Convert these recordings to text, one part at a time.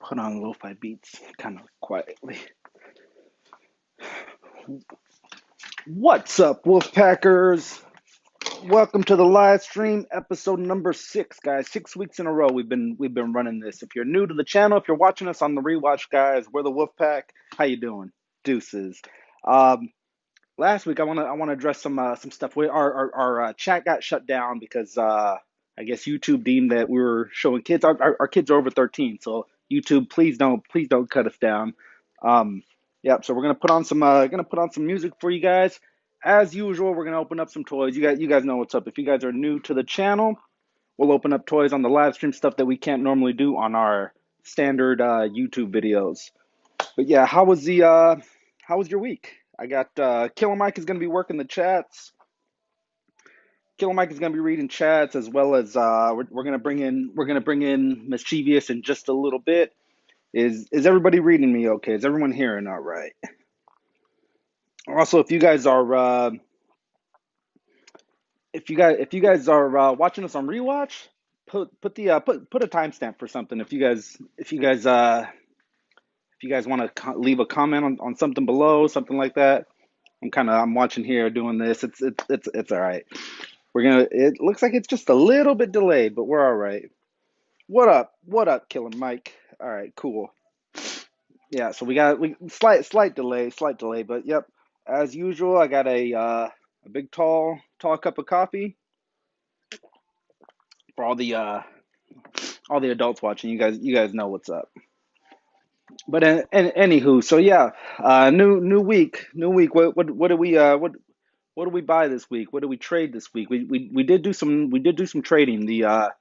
put on lo-fi beats kind of quietly. What's up, Wolfpackers? Welcome to the live stream, episode number 6, guys. 6 weeks in a row we've been running this. If you're new to the channel, if you're watching us on the rewatch, guys, we're the Wolfpack. How you doing? Deuces. Last week I want to address some stuff. Our chat got shut down because I guess YouTube deemed that we were showing kids. Our kids are over 13, so YouTube, please don't cut us down. Yep. So we're gonna put on some music for you guys. As usual, we're gonna open up some toys. You guys know what's up. If you guys are new to the channel, we'll open up toys on the live stream, stuff that we can't normally do on our standard YouTube videos. But yeah, how was your week? I got Killer Mike is gonna be working the chats. Killer Mike is gonna be reading chats, as well as we're gonna bring in Mischievous in just a little bit. Is everybody reading me okay? Is everyone hearing all right? Also, if you guys are watching us on rewatch, put a timestamp for something. If you guys want to leave a comment on something below, something like that. I'm watching here doing this. It's all right. It looks like it's just a little bit delayed, but we're all right. What up, Killer Mike? All right, cool. Yeah, so we slight delay, but yep. As usual, I got a big tall cup of coffee for all the adults watching. You guys know what's up. But anywho, so yeah, new week. What do we buy this week? What do we trade this week? We did do some trading. The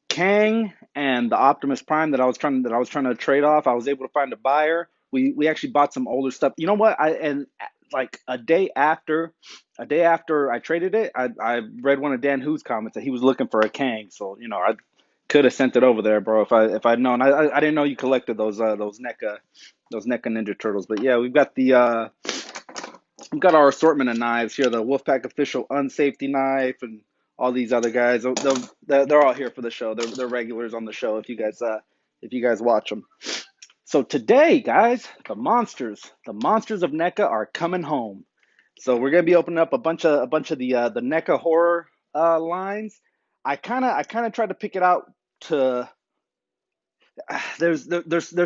Kang and the Optimus Prime that I was trying to trade off. I was able to find a buyer. We actually bought some older stuff. You know what? Like a day after I traded it, I read one of Dan Who's comments that he was looking for a Kang. So I could have sent it over there, bro. If I'd known. I didn't know you collected those NECA Ninja Turtles. But yeah, we've got our assortment of knives here. The Wolfpack official unsafety knife and all these other guys. They're all here for the show. They're regulars on the show. If you guys watch them. So today, guys, the monsters of NECA are coming home. So we're gonna be opening up a bunch of the NECA horror lines. I kind of tried to pick it out to. There's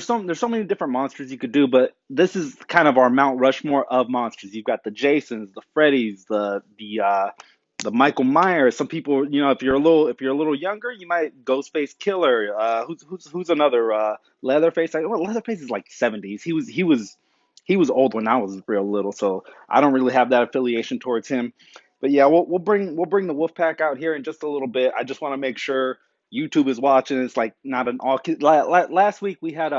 so many different monsters you could do, but this is kind of our Mount Rushmore of monsters. You've got the Jasons, the Freddys, the Michael Myers. Some people, if you're a little younger, you might Ghostface Killer. Who's another Leatherface? Leatherface is like 70s. He was old when I was real little, so I don't really have that affiliation towards him. But yeah, we'll bring the Wolfpack out here in just a little bit. I just want to make sure YouTube is watching. It's like not an all kid. Last week we had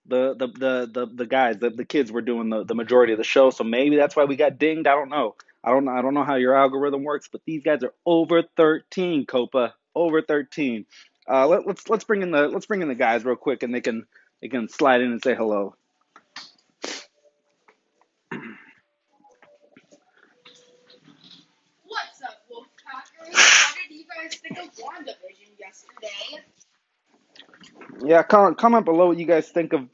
the guys, the kids were doing the majority of the show, so maybe that's why we got dinged. I don't know. I don't know how your algorithm works, but these guys are over 13, Copa, over 13. Let's bring in the guys real quick, and they can slide in and say hello. What's up, Wolfpackers? What did you guys think of WandaVision yesterday? Yeah, comment below what you guys think of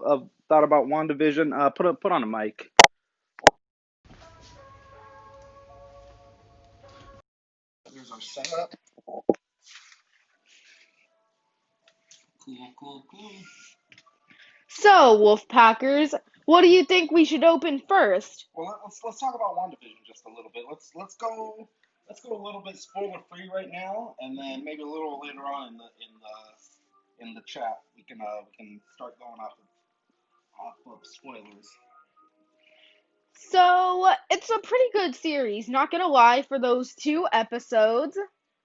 thought about WandaVision. Put on a mic. There's our setup. Cool. So, Wolfpackers, what do you think we should open first? Well, let's talk about WandaVision just a little bit. Let's go a little bit spoiler free right now, and then maybe a little later on in the chat we can start going off of spoilers. So, it's a pretty good series, not gonna lie, for those 2 episodes.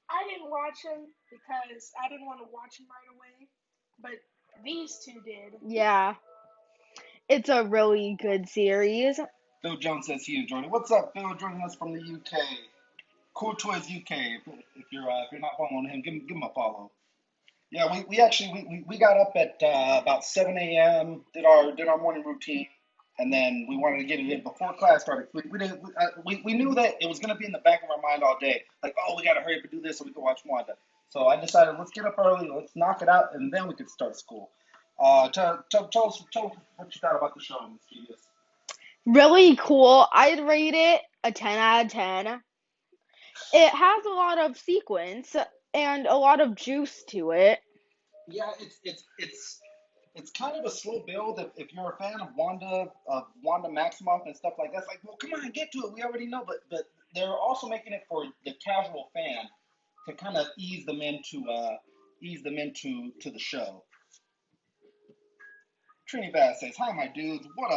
I didn't watch them because I didn't want to watch them right away, but these 2 did. Yeah, it's a really good series. Phil Jones says he enjoyed it. What's up, Phil? Joining us from the UK. Cool Toys UK. If you're not following him, give him a follow. Yeah, we actually got up at about 7 a.m. did our morning routine, and then we wanted to get it in before class started. We knew that it was going to be in the back of our mind all day, like, oh, we got to hurry up and do this so we can watch Wanda. So I decided, let's get up early, let's knock it out, and then we could start school. Tell us what you thought about the show, Mischievous. Really cool. I'd rate it a 10 out of 10. It has a lot of sequence and a lot of juice to it. Yeah, it's kind of a slow build if you're a fan of Wanda Maximoff and stuff like that. It's like, well, come on, get to it. We already know, but they're also making it for the casual fan to kind of ease them into to the show. Trini Bass says, "Hi, my dudes. What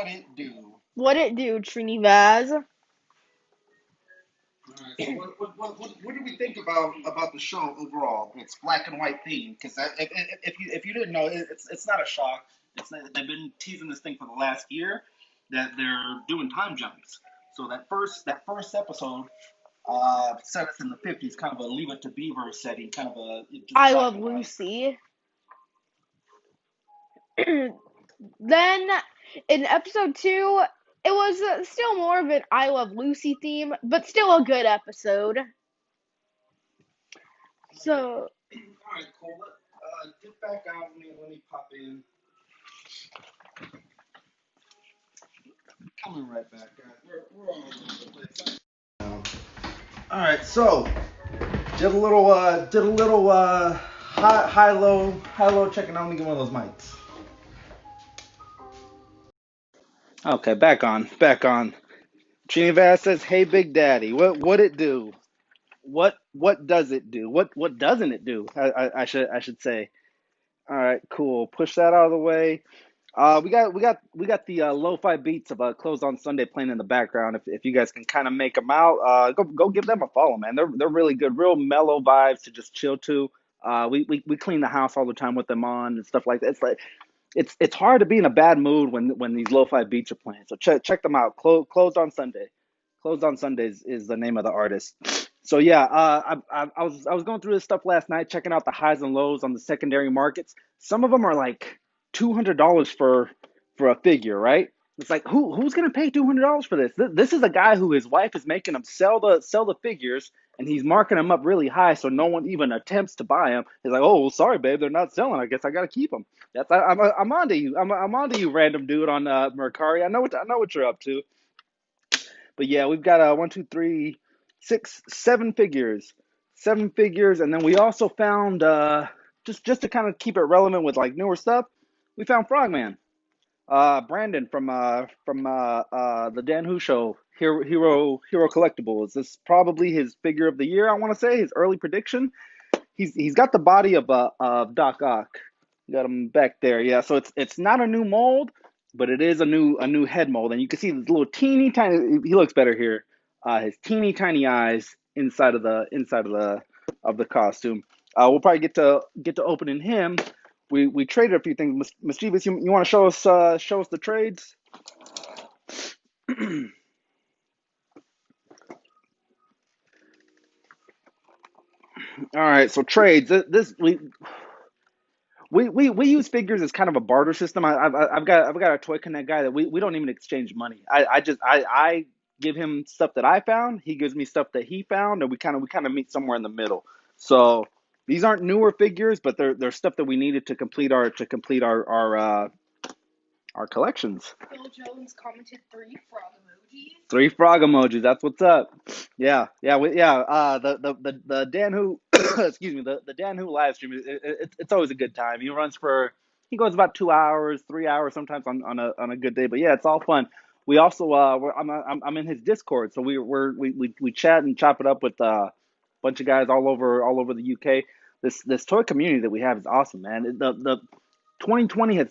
it do?" What it do, Trini Vaz? All right. So what do we think about the show overall? It's black and white theme because if you didn't know, it's not a shock. They've been teasing this thing for the last year that they're doing time jumps. So that first episode set us in the 50s, kind of a Leave It to Beaver setting, kind of a just I black Love and white. Lucy. Then in episode 2, it was still more of an I Love Lucy theme, but still a good episode. So, All right, cool. Dip back out. Let me pop in. Coming right back, guys. We're all over the place. All right, so did a little high low checking out. Let me get one of those mics. Okay, back on. Trini Vaz says, "Hey, Big Daddy, what it do? What does it do? What doesn't it do? I should say. All right, cool. Push that out of the way. We got the lo-fi beats of Closed on Sunday playing in the background. If you guys can kind of make them out, go give them a follow, man. They're really good, real mellow vibes to just chill to. We clean the house all the time with them on and stuff like that. It's like it's hard to be in a bad mood when these lo-fi beats are playing. So check them out. Closed on Sunday. Closed on Sundays is the name of the artist. So yeah, I was going through this stuff last night, checking out the highs and lows on the secondary markets. Some of them are like $200 for a figure, right? It's like who's gonna pay $200 for this? This is a guy who his wife is making him sell the figures, and he's marking them up really high, so no one even attempts to buy them. He's like, oh, well, sorry, babe, they're not selling. I guess I gotta keep them. I'm onto you. I'm onto you, random dude on Mercari. I know what you're up to. But yeah, we've got one, two, three, six, seven figures, and then we also found just to kind of keep it relevant with like newer stuff, we found Frogman. Brandon from the Dan Who Show, Hero Collectibles. This is probably his figure of the year. I want to say his early prediction. He's got the body of Doc Ock. Got him back there. Yeah, so it's not a new mold, but it is a new head mold, and you can see this little teeny tiny. He looks better here. His teeny tiny eyes inside of the costume. We'll probably get to opening him. We traded a few things. Mischievous, you want to show us the trades? All right, so trades. This we use figures as kind of a barter system. I've got a Toy Connect guy that we don't even exchange money. I give him stuff that I found. He gives me stuff that he found, and we kind of meet somewhere in the middle. So these aren't newer figures, but they're stuff that we needed to complete our collections. Phil Jones commented 3 frog emojis. 3 frog emojis. That's what's up. Yeah. The Dan Who, excuse me, the Dan Who live stream. It's always a good time. He goes about 2 hours, 3 hours sometimes on a good day. But yeah, it's all fun. We also I'm in his Discord, so we chat and chop it up with a bunch of guys all over the UK. This toy community that we have is awesome, man. The 2020 has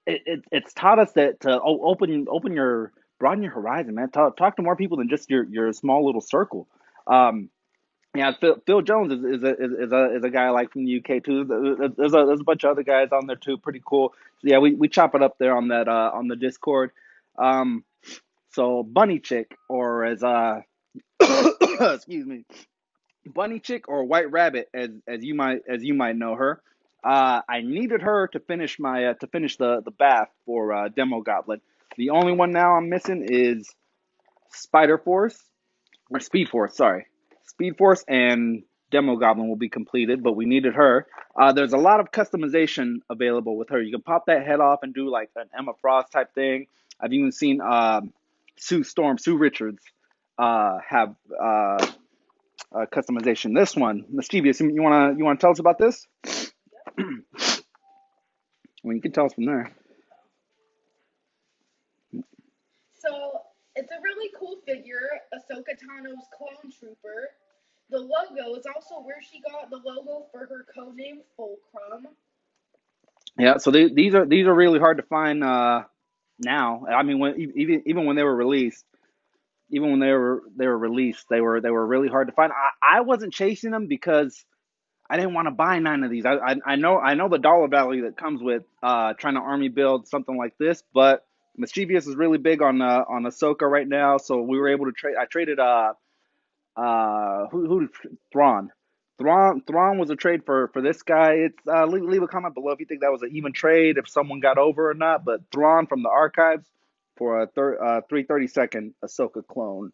it's taught us that to broaden your horizon, man. Talk to more people than just your small little circle. Um, yeah, Phil Jones is a guy I like from the UK too. There's a bunch of other guys on there too, pretty cool. So yeah, we chop it up there on that on the Discord. Um, so Bunny Chick, or as excuse me, Bunny Chick or White Rabbit, as you might know her. I needed her to finish the bath for Demo Goblin. The only one now I'm missing is Spider Force or Speed Force. Sorry, Speed Force and Demo Goblin will be completed, but we needed her. There's a lot of customization available with her. You can pop that head off and do like an Emma Frost type thing. I've even seen Sue Richards have customization. This one, Mischievous, you wanna tell us about this? Well, you can tell us from there. So it's a really cool figure, Ahsoka Tano's clone trooper. The logo is also where she got the logo for her codename Fulcrum. Yeah, so these are really hard to find now. I mean, even when they were released, even when they were released, they were really hard to find. I wasn't chasing them because I didn't want to buy 9 of these. I know the dollar value that comes with trying to army build something like this, but Mischievous is really big on Ahsoka right now, so we were able to trade. I traded who Thrawn. Thrawn was a trade for this guy. It's leave a comment below if you think that was an even trade, if someone got over or not. But Thrawn from the archives for a 332nd Ahsoka clone.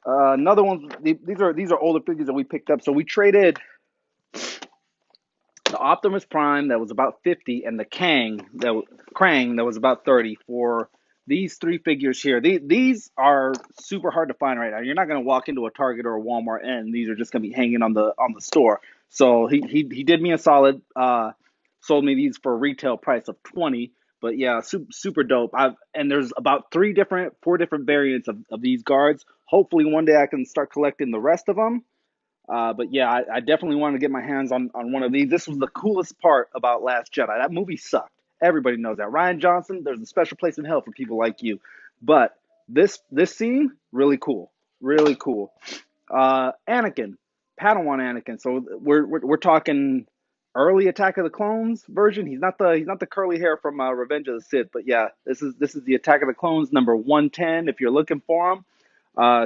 Another one. These are older figures that we picked up. So we traded the Optimus Prime that was about 50 and the Krang that was about 30 for these 3 figures here. These are super hard to find right now. You're not going to walk into a Target or a Walmart and these are just going to be hanging on the store. So he did me a solid, sold me these for a retail price of 20. But yeah, super dope. And there's about 4 different variants of these guards. Hopefully one day I can start collecting the rest of them. But yeah, I definitely want to get my hands on one of these. This was the coolest part about Last Jedi. That movie sucked. Everybody knows that. Rian Johnson, there's a special place in hell for people like you. But this scene, really cool. Really cool. Anakin, Padawan Anakin. So we're talking early Attack of the Clones version. He's not the curly hair from Revenge of the Sith, but yeah, this is the Attack of the Clones number 110 if you're looking for him.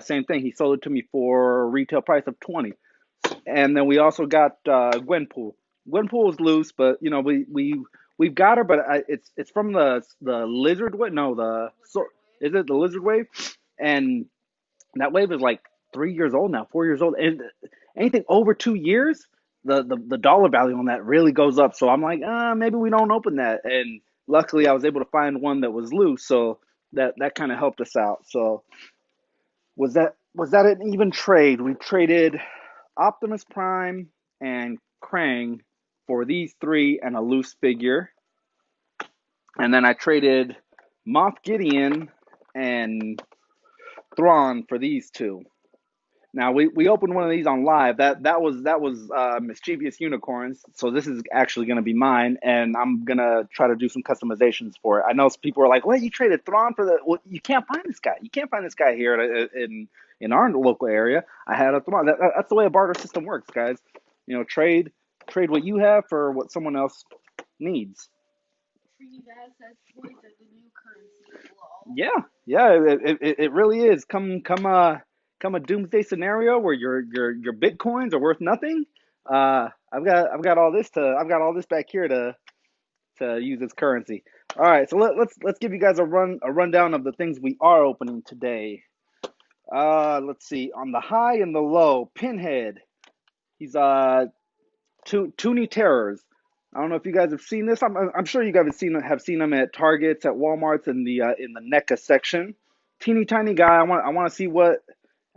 Same thing. He sold it to me for a retail price of 20. And then we also got Gwenpool. Gwenpool is loose, but you know we've got her, but it's from the lizard wave. No, is it the lizard wave? And that wave is like 3 years old now, 4 years old, and anything over 2 years, the dollar value on that really goes up. So I'm like, maybe we don't open that. And luckily, I was able to find one that was loose, so that kind of helped us out. So was that an even trade? We traded Optimus Prime and Krang for these 3 and a loose figure. And then I traded Moff Gideon and Thrawn for these 2. Now we opened one of these on live. That was Mischievous Unicorns. So this is actually going to be mine, and I'm gonna try to do some customizations for it. I know some people are like, "Well, you traded Thrawn for the." Well, you can't find this guy. You can't find this guy here in our local area. I had a Thrawn. That's the way a barter system works, guys. You know, trade what you have for what someone else needs. Yeah, it really is. Come a doomsday scenario where your bitcoins are worth nothing. I've got all this back here to use as currency. All right, so let's give you guys a rundown of the things we are opening today. Let's see. On the high and the low, Pinhead. He's Toonie Terrors. I don't know if you guys have seen this. I'm sure you guys have seen them at Targets, at Walmarts, in the NECA section. Teeny tiny guy. I want to see what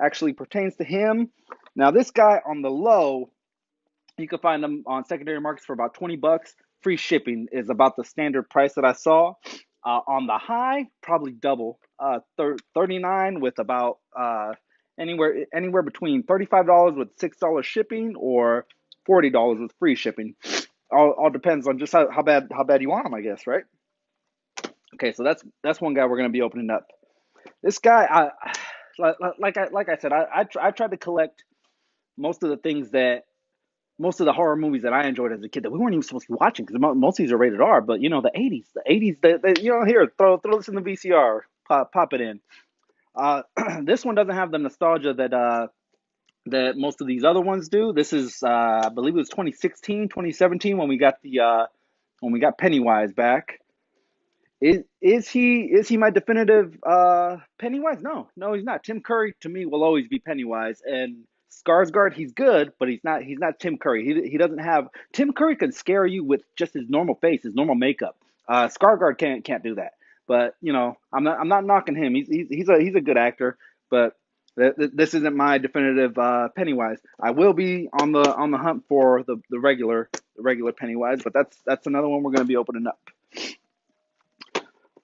actually pertains to him. Now this guy on the low, you can find them on secondary markets for about $20. Free shipping is about the standard price that I saw. On the high, probably double. 39 with about anywhere between $35 with $6 shipping or $40 with free shipping. All depends on just how bad you want them, I guess, right? Okay, so that's one guy we're gonna be opening up. This guy, like I said, I tried to collect most of the horror movies that I enjoyed as a kid that we weren't even supposed to be watching because most of these are rated R. But you know, the 80s, here, throw this in the VCR, pop it in. This one doesn't have the nostalgia that most of these other ones do. This is I believe it was 2016, 2017 when we got Pennywise back. Is he my definitive Pennywise? No, he's not. Tim Curry to me will always be Pennywise, and Skarsgard, he's good, but he's not Tim Curry. He doesn't have Tim Curry can scare you with just his normal face, his normal makeup. Skarsgard can't do that. But I'm not knocking him. He's a good actor, but this isn't my definitive Pennywise. I will be on the hunt for the regular Pennywise, but that's another one we're going to be opening up.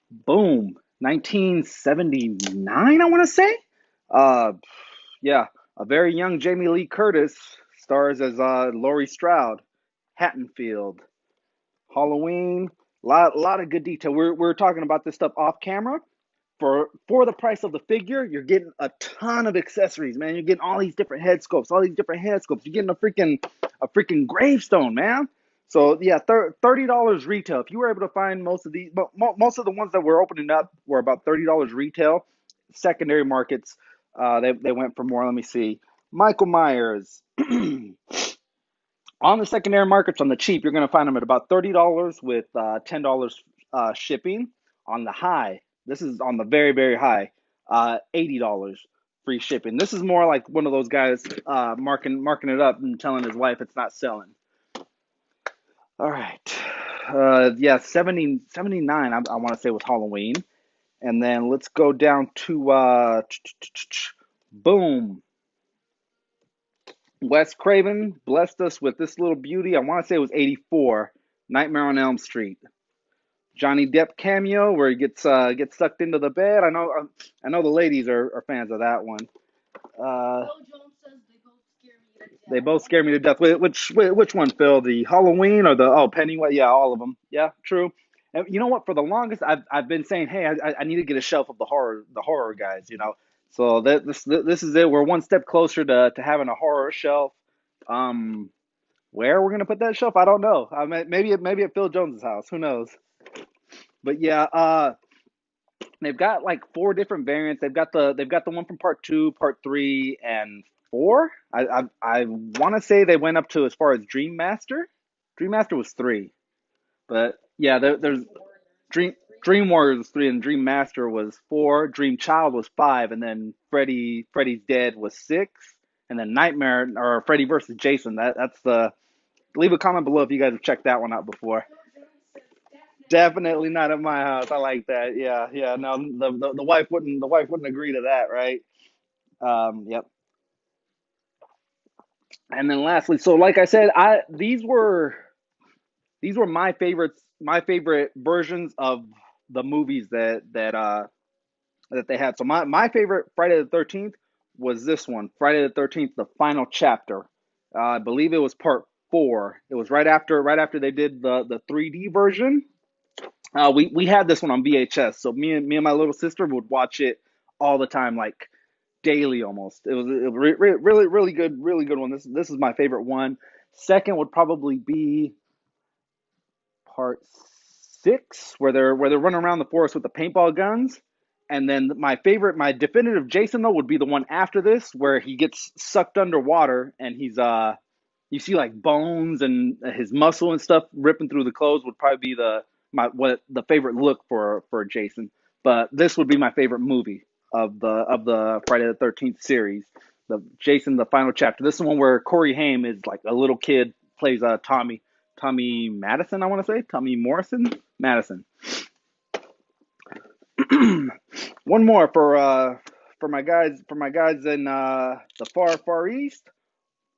Boom, 1979, I want to say. Uh, yeah, a very young Jamie Lee Curtis stars as Laurie Strode, Haddonfield. Halloween, lot of good detail. We're talking about this stuff off camera. For the price of the figure, you're getting a ton of accessories, man. You're getting all these different head sculpts, You're getting a freaking gravestone, man. So yeah, $30 retail. If you were able to find most of these, but most of the ones that we're opening up were about $30 retail. Secondary markets, they went for more. Let me see. Michael Myers. On the secondary markets, on the cheap, you're going to find them at about $30 with $10 shipping. On the high, this is on the very, very high, $80 free shipping. This is more like one of those guys marking it up and telling his wife it's not selling. All right. Yeah, 79, I want to say, was Halloween. And then let's go down to, boom. Wes Craven blessed us with this little beauty. I want to say it was 84, Nightmare on Elm Street. Johnny Depp cameo where he gets sucked into the bed. I know the ladies are fans of that one. Phil Jones says They both scare me to death. Which one, Phil? The Halloween or the Pennywise? Yeah, all of them. Yeah, true. And you know what? For the longest, I've been saying, hey, I need to get a shelf of the horror guys. So this is it. We're one step closer to having a horror shelf. Where we're gonna put that shelf, I don't know. Maybe at Phil Jones's house. Who knows? But yeah, they've got like 4 different variants. They've got the one from part 2, part 3, and 4. I want to say they went up to as far as Dream Master. Dream Master was 3, but yeah, there's Dream Warriors was 3, and Dream Master was 4. Dream Child was 5, and then Freddy's Dead was 6, and then Nightmare or Freddy versus Jason. That's the. Leave a comment below if you guys have checked that one out before. Definitely not at my house. I like that. Yeah. No, the wife wouldn't agree to that, right? Yep. And then lastly, so like I said, these were my favorites, my favorite versions of the movies that they had. So my favorite Friday the 13th was this one, Friday the 13th, the final chapter. I believe it was part 4. It was right after they did the 3D version. We had this one on VHS, so me and my little sister would watch it all the time, like daily almost. It was really good one. This is my favorite one. Second would probably be part 6, where they're running around the forest with the paintball guns. And then my definitive Jason though would be the one after this, where he gets sucked underwater and he's you see like bones and his muscle and stuff ripping through the clothes. Would probably be the favorite look for Jason. But this would be my favorite movie of the Friday the 13th series. The Jason, the final chapter. This is the one where Corey Haim is like a little kid, plays Tommy Madison, I want to say. Tommy Morrison? Madison. One more for my guys in the far east.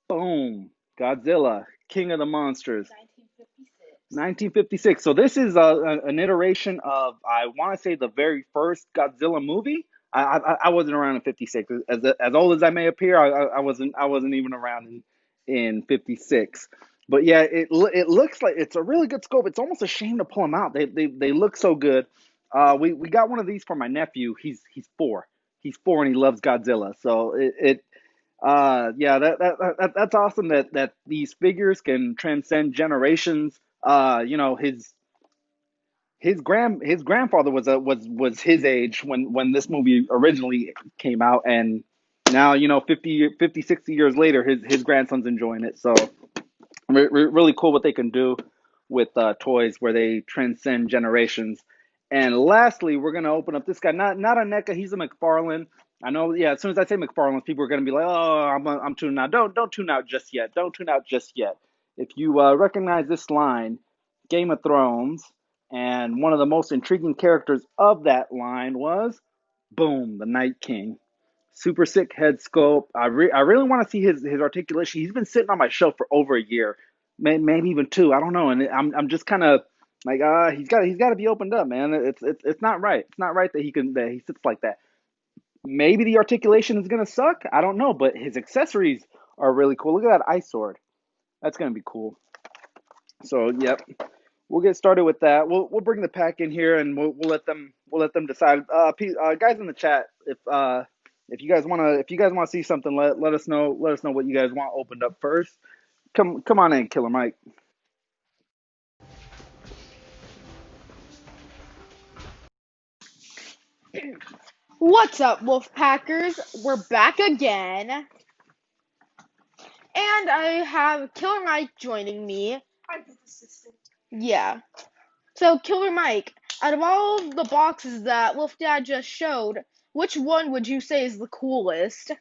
Boom. Godzilla, King of the Monsters. 1956. So this is an iteration of, I want to say, the very first Godzilla movie. I wasn't around in 56. As old as I may appear, I wasn't even around in 56. But yeah, it looks like it's a really good scope. It's almost a shame to pull them out. They look so good. We got one of these for my nephew. He's 4. He's 4 and he loves Godzilla. So yeah, that's awesome that these figures can transcend generations. His grandfather was his age when this movie originally came out, and now 50, 60 years later his grandson's enjoying it. So really cool what they can do with toys where they transcend generations. And lastly, we're gonna open up this guy, not a NECA, he's a McFarlane. I know, yeah, as soon as I say McFarlane's, people are going to be like, oh, I'm tuning out. Don't tune out just yet. Don't tune out just yet. If you recognize this line, Game of Thrones, and one of the most intriguing characters of that line was, boom, the Night King. Super sick head sculpt. I really want to see his articulation. He's been sitting on my shelf for over a year, maybe even two. I don't know, and I'm just kind of like, he's got to be opened up, man. It's not right. It's not right that he sits like that. Maybe the articulation is gonna suck. I don't know, but his accessories are really cool. Look at that ice sword. That's gonna be cool. So yep, we'll get started with that. We'll bring the pack in here and we'll let them decide. Guys in the chat, if you guys wanna see something, let us know. Let us know what you guys want opened up first. Come on in, Killer Mike. What's up, Wolfpackers? We're back again. And I have Killer Mike joining me. I'm his assistant. Yeah. So, Killer Mike, out of all the boxes that Wolf Dad just showed, which one would you say is the coolest?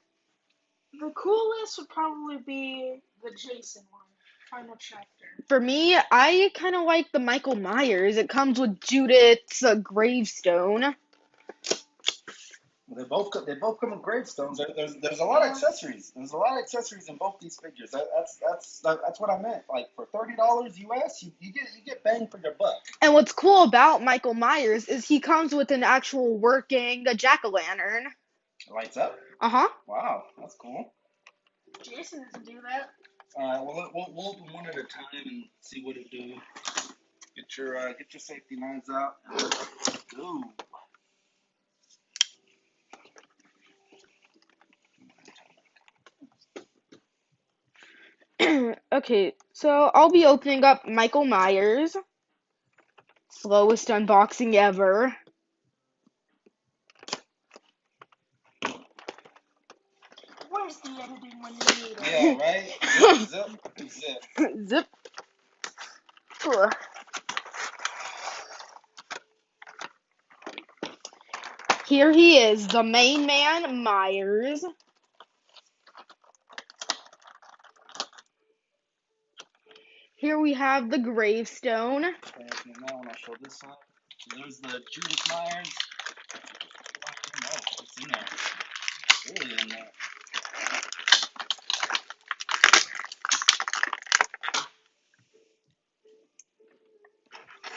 The coolest would probably be the Jason one, Final Chapter. For me, I kind of like the Michael Myers. It comes with Judith's gravestone. They both come with gravestones. There's a lot of accessories. There's a lot of accessories in both these figures. That's what I meant. Like for $30 US, you get bang for your buck. And what's cool about Michael Myers is he comes with an actual working jack-o'-lantern. It lights up. Uh-huh. Wow, that's cool. Jason doesn't do that. Well, we'll open one at a time and see what it do. Get your safety knives out. Ooh. Okay, so I'll be opening up Michael Myers. Slowest unboxing ever. Where's the editing when you need it? Yeah, right? Zip. Zip. Ugh. Here he is, the main man, Myers. Here we have the gravestone. Okay, now I'll show this one. So there's the Judith Myers. Oh, what's in there? Really in there.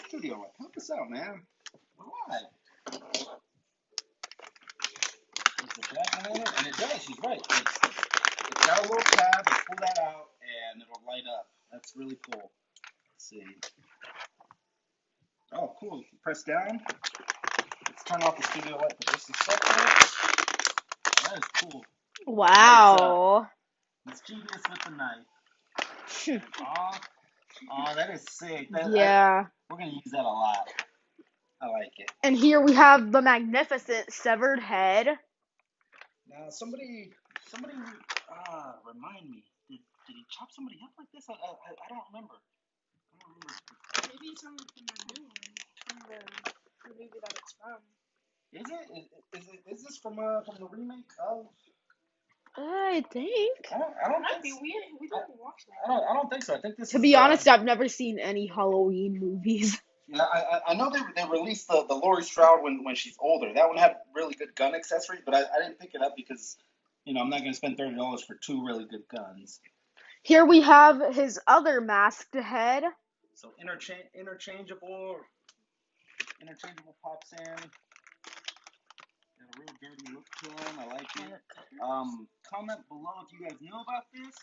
Studio, help us out, man. Why? There's the jack-o'-lantern, and it does. She's right. It's got a little tab. You pull that out, and it'll light up. That's really cool. Let's see. Oh, cool. You press down. Let's turn off the studio light for just a second. That is cool. Wow. Mischievous with the knife. Oh, that is sick. Yeah. We're going to use that a lot. I like it. And here we have the magnificent severed head. Now, somebody, remind me. Did he chop somebody up like this? I don't remember. Maybe it's something from the new one, from the movie that it's from. Is it? Is this from the remake of? I think. I don't Might think be so. weird. We don't watch that. I don't think so. I think this. To is, be honest, I've never seen any Halloween movies. Yeah, I know they released the Laurie Strode when she's older. That one had really good gun accessories, but I didn't pick it up because, I'm not going to spend $30 for two really good guns. Here we have his other masked head. So interchangeable pops in. Got a real dirty look to him. I like it. Comment below if you guys knew about this.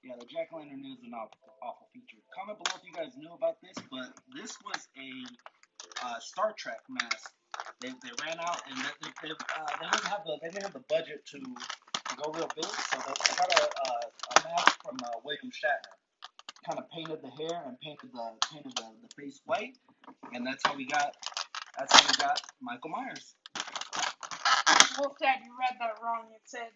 Yeah, the jack-o'-lantern is an awful feature. Comment below if you guys knew about this, but this was a Star Trek mask. They ran out and they didn't have the budget to go real big, so they got a mask from William Shatner. Kind of painted the hair and painted the face white, and that's how we got Michael Myers. Wolf Dad, you read that wrong. It said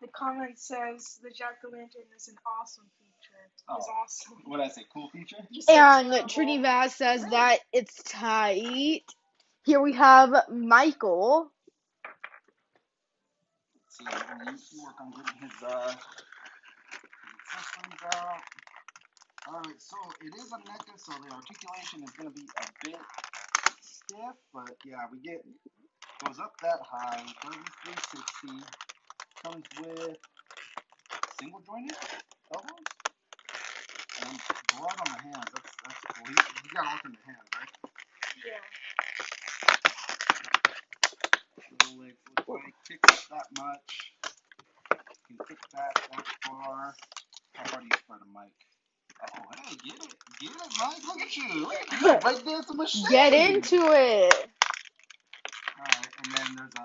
the comment says the jack-o'-lantern is an awesome feature. It's awesome. What did I say? Cool feature? And Trini Vaz says that it's tight. Here we have Michael. See, you work on getting his accessories out. Alright, so it is a NECA, so the articulation is going to be a bit stiff, but yeah, goes up that high, 3360, comes with single jointed elbows, and blood on the hands. That's cool. He got alternate hands, right? Yeah. Little legs look like, kicks up that much, can kick that far. How far do you spread a mic? Oh, hey, get it, Mike, look at you, you're a breakdancing machine. Get into it. Alright, and then there's a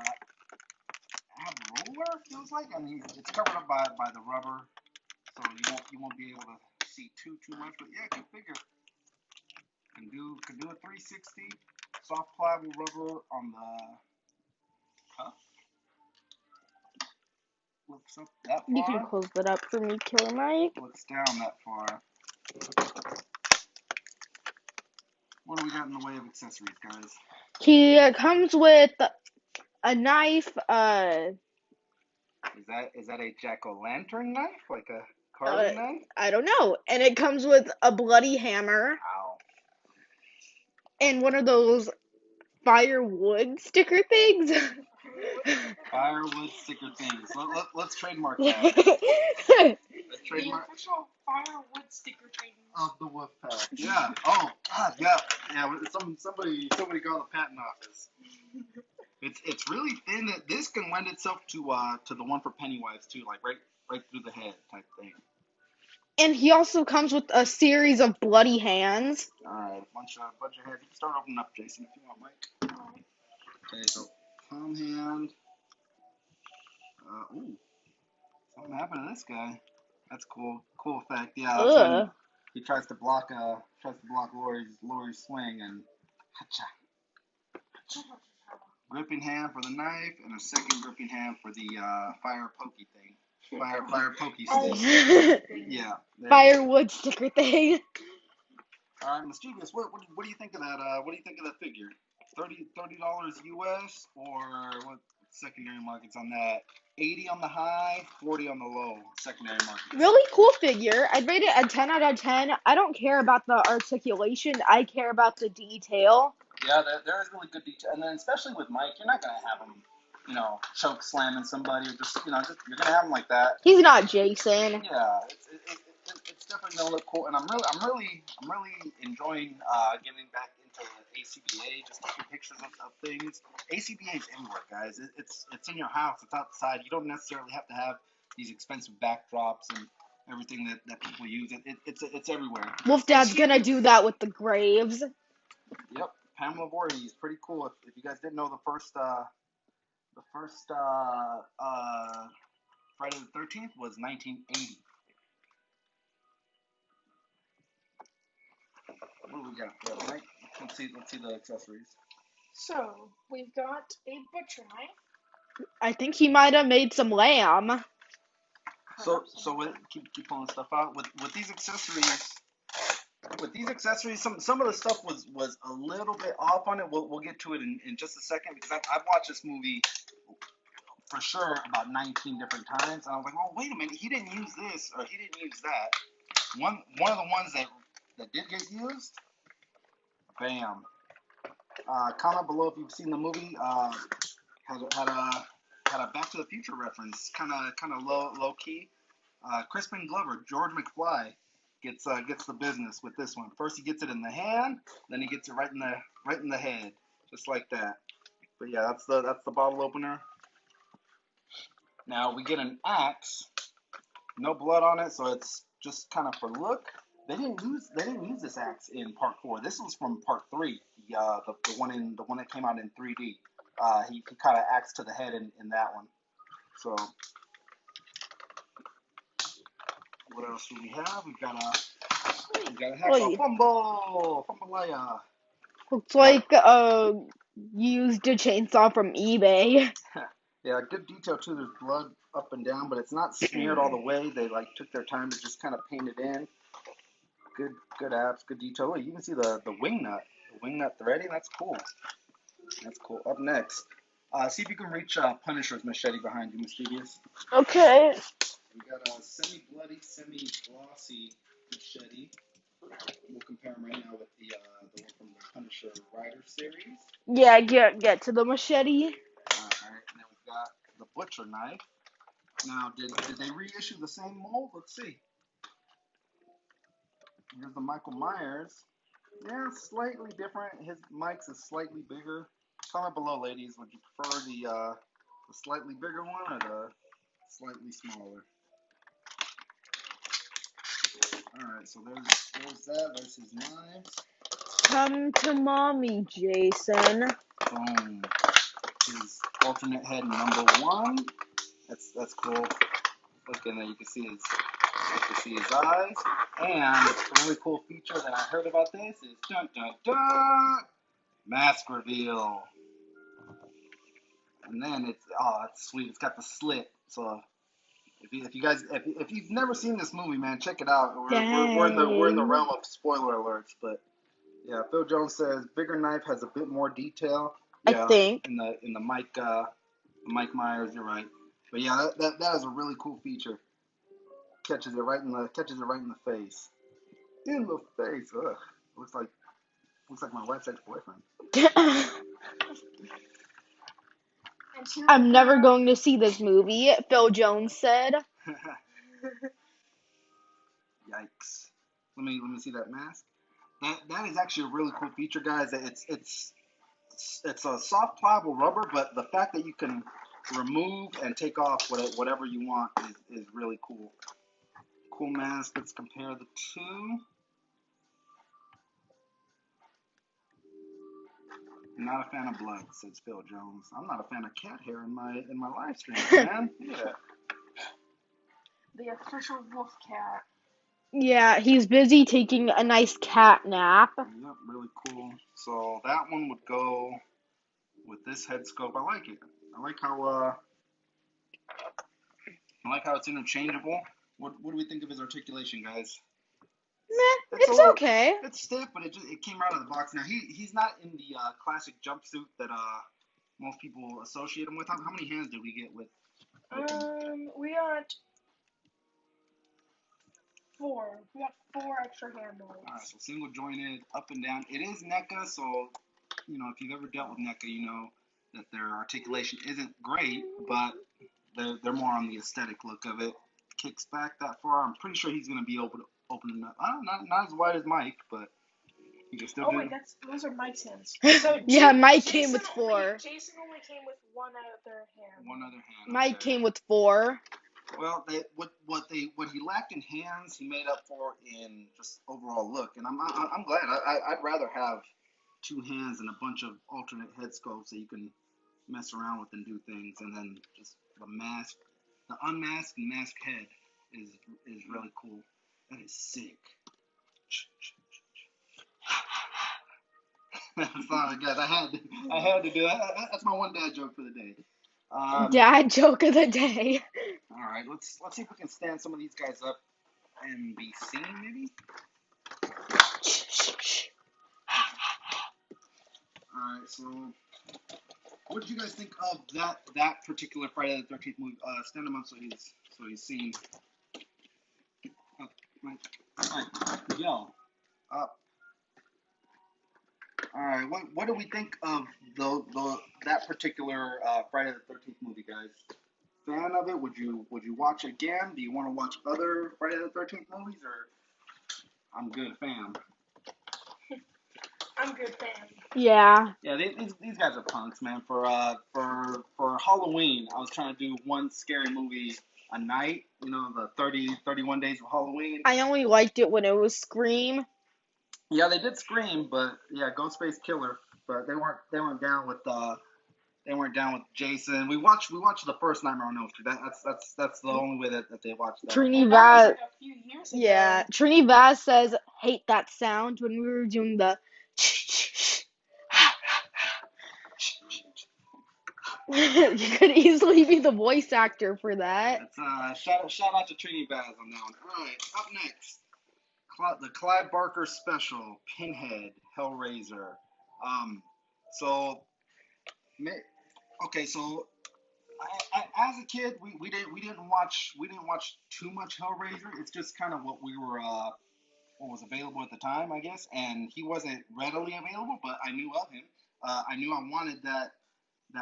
ab roller, feels like. I mean, it's covered up by the rubber, so you won't be able to see too much. But yeah, good figure. Can do a 360. Soft pliable rubber on the cuff. Looks up that far. You can close that up for me, Killer Mike. Looks down that far. What do we got in the way of accessories, guys? He comes with a knife. Is that a jack-o'-lantern knife, like a carving knife? I don't know. And it comes with a bloody hammer. Ow. And one of those firewood sticker things. Firewood sticker things. Let's trademark that. Let's trademark The official firewood sticker thing of the Wolfpack. Yeah. Oh God. Yeah. Yeah. Somebody call the patent office. It's really thin. This can lend itself to the one for Pennywise too, like right through the head type thing. And he also comes with a series of bloody hands. Alright, a bunch of heads. You can start opening up, Jason, if you want, Mike. Okay, so palm hand. Ooh, something happened to this guy. That's cool. Cool effect. Yeah, that's when he tries to block Lori's swing and hacha. Gripping hand for the knife and a second gripping hand for the fire pokey thing. Fire pokey stick. Yeah. Firewood sticker thing. All right, Mischievous, what do you think of that? What do you think of that figure? $30 US, or what secondary markets on that? 80 on the high, 40 on the low secondary markets. Really cool figure. I'd rate it a 10 out of 10. I don't care about the articulation. I care about the detail. Yeah, there is really good detail, and then especially with Mike, you're not gonna have him, choke slamming somebody, or just you're gonna have him like that. He's not Jason. Yeah, it's definitely gonna look cool, and I'm really enjoying getting back into ACBA, just taking pictures of things. ACBA is everywhere, guys. It's in your house. It's outside. You don't necessarily have to have these expensive backdrops and everything that people use. It's everywhere. Wolf Dad's gonna do that with the graves. Yep. Pamela Voorhees, pretty cool. If you guys didn't know, the first Friday the 13th was 1980. What do we got there, right? Let's see the accessories. So, we've got a butcher knife. I think he might have made some lamb. So keep pulling stuff out with these accessories. With these accessories, some of the stuff was a little bit off on it. We'll get to it in just a second, because I've watched this movie for sure about 19 different times, and I was like, oh, wait a minute, he didn't use this or he didn't use that. One of the ones that did get used, bam. Comment below if you've seen the movie. Had a Back to the Future reference, kind of low key. Crispin Glover, George McFly, gets the business with this one. First he gets it in the hand, then he gets it right in the head, just like that. But yeah, that's the bottle opener. Now we get an axe, no blood on it, so it's just kind of for look. They didn't use this axe in part 4. This was from part 3, the one that came out in 3D. He kind of axed to the head in that one. So what else do we have? We've got a hacksaw. Fumbalaya. Looks like used a chainsaw from eBay. Yeah, good detail too. There's blood up and down, but it's not smeared all the way. They took their time to just kind of paint it in. Good apps, good detail. You can see the wing nut threading. That's cool. Up next, See if you can reach Punisher's machete behind you, Mischievous. Okay. We got a semi-bloody, semi-glossy machete. We'll compare them right now with the one from the Punisher Rider series. Yeah, get to the machete. Alright, and then we've got the Butcher knife. Now, did they reissue the same mold? Let's see. Here's the Michael Myers. Yeah, slightly different. His Mike's is slightly bigger. Comment below, ladies. Would you prefer the slightly bigger one or the slightly smaller? Alright, so there's that. There's his knives. Come to mommy, Jason. Boom. His alternate head number 1. That's cool. Look in there, you can see his eyes. And a really cool feature that I heard about this is dun dun dun, mask reveal. And then it's sweet. It's got the slit. So if you've never seen this movie, man, check it out. We're in the realm of spoiler alerts, but yeah, Phil Jones says bigger knife has a bit more detail. Yeah, I think. in the Mike Myers, you're right. But yeah, that is a really cool feature. Catches it right in the face. In the face. Ugh. Looks like my wife's ex-boyfriend. I'm never going to see this movie, Phil Jones said. Yikes. Let me see that mask. That is actually a really cool feature, guys. It's a soft pliable rubber, but the fact that you can remove and take off whatever you want is really cool. Cool mask. Let's compare the two. Not a fan of blood, says Phil Jones. I'm not a fan of cat hair in my live stream, man. Yeah. The official wolf cat. Yeah, he's busy taking a nice cat nap. Yep, really cool. So that one would go with this head scope. I like it. I like how it's interchangeable. What do we think of his articulation, guys? Meh, it's okay. It's stiff, but it came out of the box. Now he's not in the classic jumpsuit that most people associate him with. How many hands did we get with? We got 4. We got 4 extra handles. Alright, so single jointed, up and down. It is NECA, so if you've ever dealt with NECA, you know that their articulation isn't great, but they're more on the aesthetic look of it. Kicks back that far. I'm pretty sure he's gonna be opening up. Not as wide as Mike, but he can still do. Oh wait, those are Mike's hands. So yeah, Mike came with 4. Jason only came with one other hand. One other hand. Mike came with 4. Well, what he lacked in hands, he made up for in just overall look, and I'm glad. I'd rather have 2 hands and a bunch of alternate head sculpts that you can mess around with and do things, and then just the unmasked and masked head is really cool. That is sick. Sorry, guys. I had to do it. That's my one dad joke for the day. Dad joke of the day. All right, let's see if we can stand some of these guys up and be seen, maybe. All right, so what did you guys think of that particular Friday the 13th movie? Stand him up so he's seen. Mike, yell up. All right, what do we think of that particular Friday the 13th movie, guys? Fan of it? Would you watch it again? Do you want to watch other Friday the 13th movies, or I'm good, fam? I'm good, fam. Yeah. Yeah, these guys are punks, man. For Halloween, I was trying to do one scary movie a night. The 31 days of Halloween. I only liked it when it was Scream. Yeah, they did Scream, but yeah, Ghostface Killer. But they weren't down with Jason. We watched the first Nightmare on Elm Street. That's the only way that they watched that. Trini Vaz. Like a few years ago. Yeah, Trini Vaz says hate that sound when we were doing the. You could easily be the voice actor for that. That's shout out to Trini Vaz on that one. All right, up next, the Clive Barker special, Pinhead, Hellraiser. So Okay, so as a kid, we didn't watch too much Hellraiser. It's just kind of what we were what was available at the time, I guess. And he wasn't readily available, but I knew of him. I knew I wanted that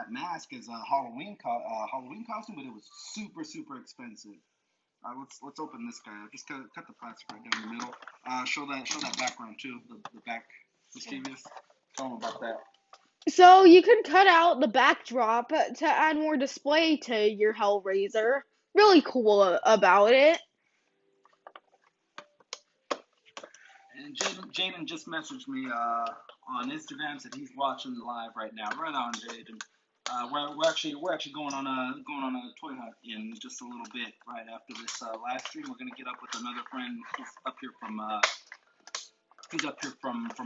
mask as a Halloween costume, but it was super expensive. Let's open this guy. Just cut the plastic right down the middle. Show that background too. The back, mischievous. Tell them about that. So you can cut out the backdrop to add more display to your Hellraiser. Really cool about it. And Jaden just messaged me on Instagram, said he's watching live right now. Right on, Jaden. We're actually going on a toy hunt in just a little bit. Right after this live stream, we're gonna get up with another friend who's up here from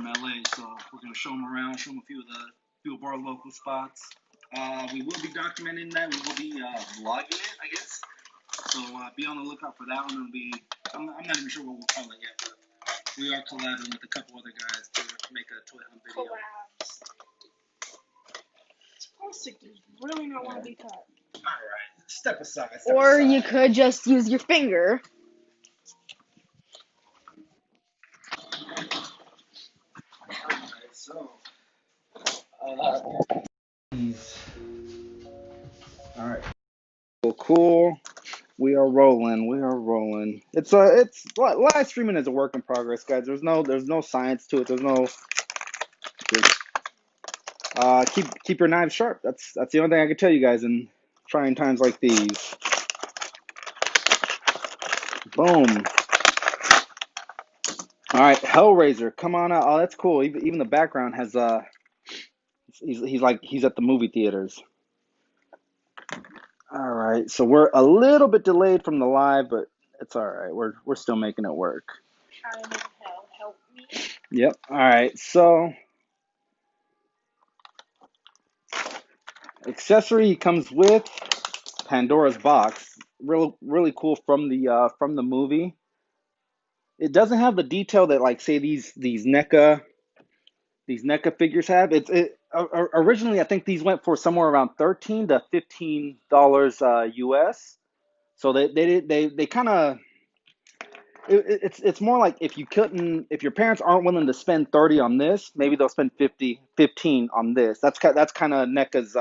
LA. So we're gonna show him around, show him a few of our local spots. We will be documenting that. We will be vlogging it, I guess. So be on the lookout for that one. It'll be I'm not even sure what we'll call it yet, but we are collabing with a couple other guys to make a toy hunt video. Collabs. This plastic does really not want to be cut. All right, step aside. Or you could just use your finger. All right, so. All right. Cool. We are rolling. It's live streaming is a work in progress, guys. There's no science to it. There's no keep your knives sharp. That's the only thing I can tell you guys in trying times like these. Boom. All right, Hellraiser, come on out. Oh, that's cool. Even the background has he's at the movie theaters. All right, so we're a little bit delayed from the live, but it's all right. We're still making it work. Time in hell, help me. Yep. All right, so accessory comes with Pandora's box. Really cool from the movie. It doesn't have the detail that like say these NECA figures have. Originally I think these went for somewhere around $13 to $15 US. So they kind of it's more like if your parents aren't willing to spend 30 on this, maybe they'll spend 15 on this. That's kind of NECA's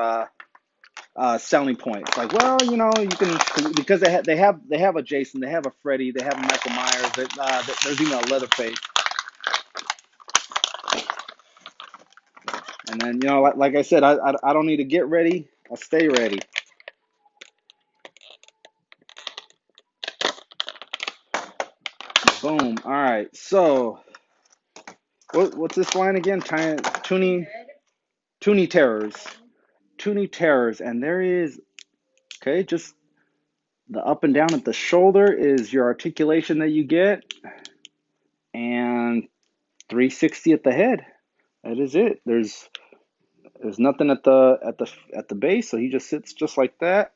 selling point. It's like, well, you can because they have a Jason, they have a Freddy, they have a Michael Myers. There's even a Leatherface. And then like I said, I don't need to get ready. I'll stay ready. Boom. All right. So what's this line again? Toonie Terrors. Toonie Terrors, and there is just the up and down at the shoulder is your articulation that you get, and 360 at the head. That is it. There's nothing at the base, so he just sits just like that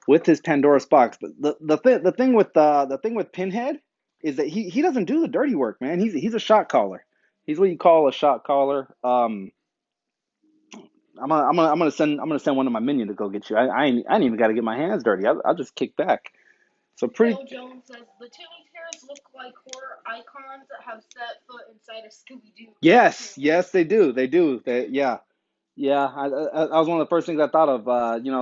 with his Pandora's box. But the thing with Pinhead is that he doesn't do the dirty work, man. He's a shot caller. He's what you call a shot caller. I'm gonna send one of my minions to go get you. I ain't even got to get my hands dirty. I'll just kick back. So pretty. Bill Jones says the Toonie Terrors look like horror icons that have set foot inside a Scooby-Doo. Yes, they do. Yeah. I was one of the first things I thought of.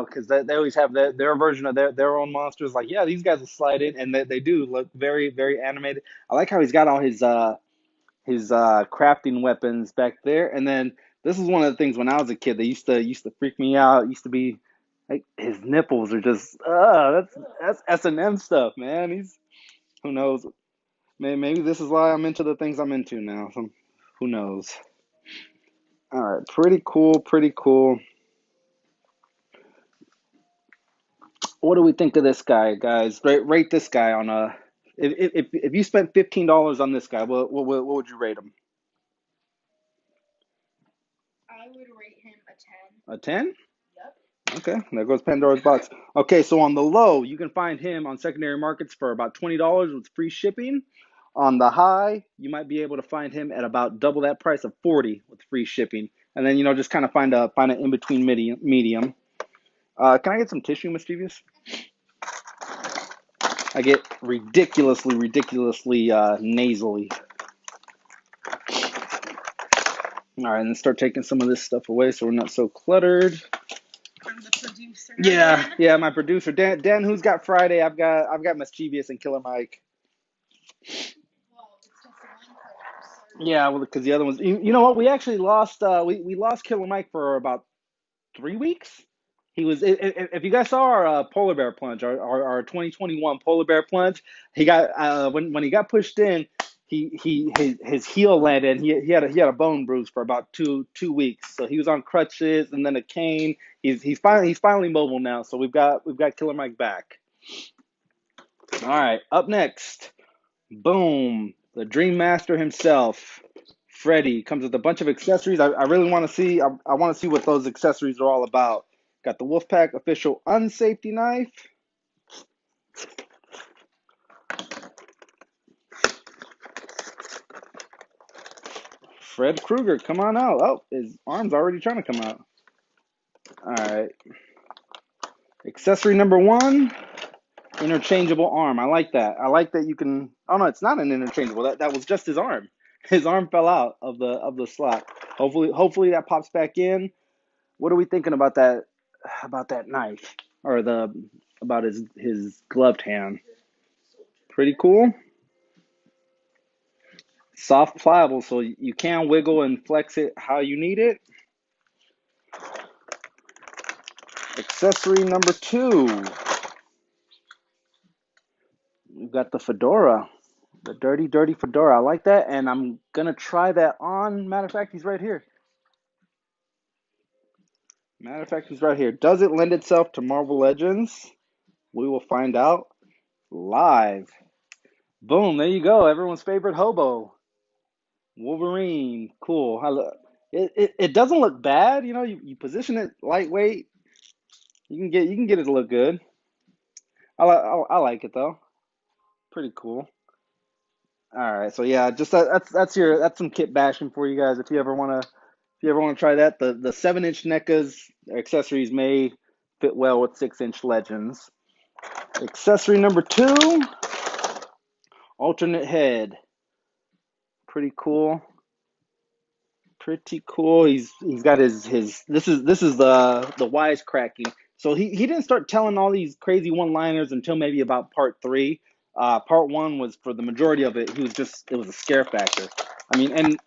Because they always have their version of their own monsters. Like, yeah, these guys will slide in, and they do look very, very animated. I like how he's got all his crafting weapons back there. And then this is one of the things when I was a kid, they used to freak me out. Used to be like his nipples are just that's S&M stuff, man. Who knows? Maybe this is why I'm into the things I'm into now. Who knows? All right, pretty cool. What do we think of this guy, guys? Rate this guy on a. If you spent $15 on this guy, what would you rate him? I would rate him a 10. A 10? Yep. Okay, there goes Pandora's box. Okay, so on the low, you can find him on secondary markets for about $20 with free shipping. On the high, you might be able to find him at about double that price of $40 with free shipping. And then just kind of find an in between medium. Can I get some tissue, mischievous? I get ridiculously nasally. All right, and then start taking some of this stuff away so we're not so cluttered. I'm the producer. Yeah, my producer Dan, who's got Friday? I've got Mischievous and Killer Mike. Well, it's just one player, Yeah, well, because the other ones, you know what? We actually lost. We lost Killer Mike for about 3 weeks. He was. If you guys saw our polar bear plunge, our 2021 polar bear plunge, he got when he got pushed in, his heel landed. And he had a bone bruise for about two weeks. So he was on crutches and then a cane. He's finally mobile now. So we've got Killer Mike back. All right, up next, boom, the Dream Master himself, Freddy, comes with a bunch of accessories. I really want to see. I want to see what those accessories are all about. Got the Wolfpack official unsafety knife. Fred Krueger, come on out. Oh, his arm's already trying to come out. All right. Accessory number 1, interchangeable arm. I like that. I like that you can. Oh no, it's not an interchangeable. That was just his arm. His arm fell out of the slot. Hopefully that pops back in. What are we thinking about that knife or about his gloved hand? Pretty cool. Soft, pliable, so you can wiggle and flex it how you need it. Accessory number 2. We've got the fedora, the dirty fedora. I like that, and I'm gonna try that on. Matter of fact, he's right here. Does it lend itself to Marvel Legends? We will find out live. Boom, there you go. Everyone's favorite hobo, Wolverine. Cool. It doesn't look bad. You know, you position it lightweight. You can get it to look good. I like it though. Pretty cool. All right, so yeah, just that's some kit bashing for you guys. If you ever wanna try that, the 7-inch NECAs accessories may fit well with 6-inch Legends. Accessory number 2, alternate head. Pretty cool. Pretty cool. He's got his this is the wisecracking. So he didn't start telling all these crazy one-liners until maybe about part 3. Part 1 was, for the majority of it, it was a scare factor. I mean, and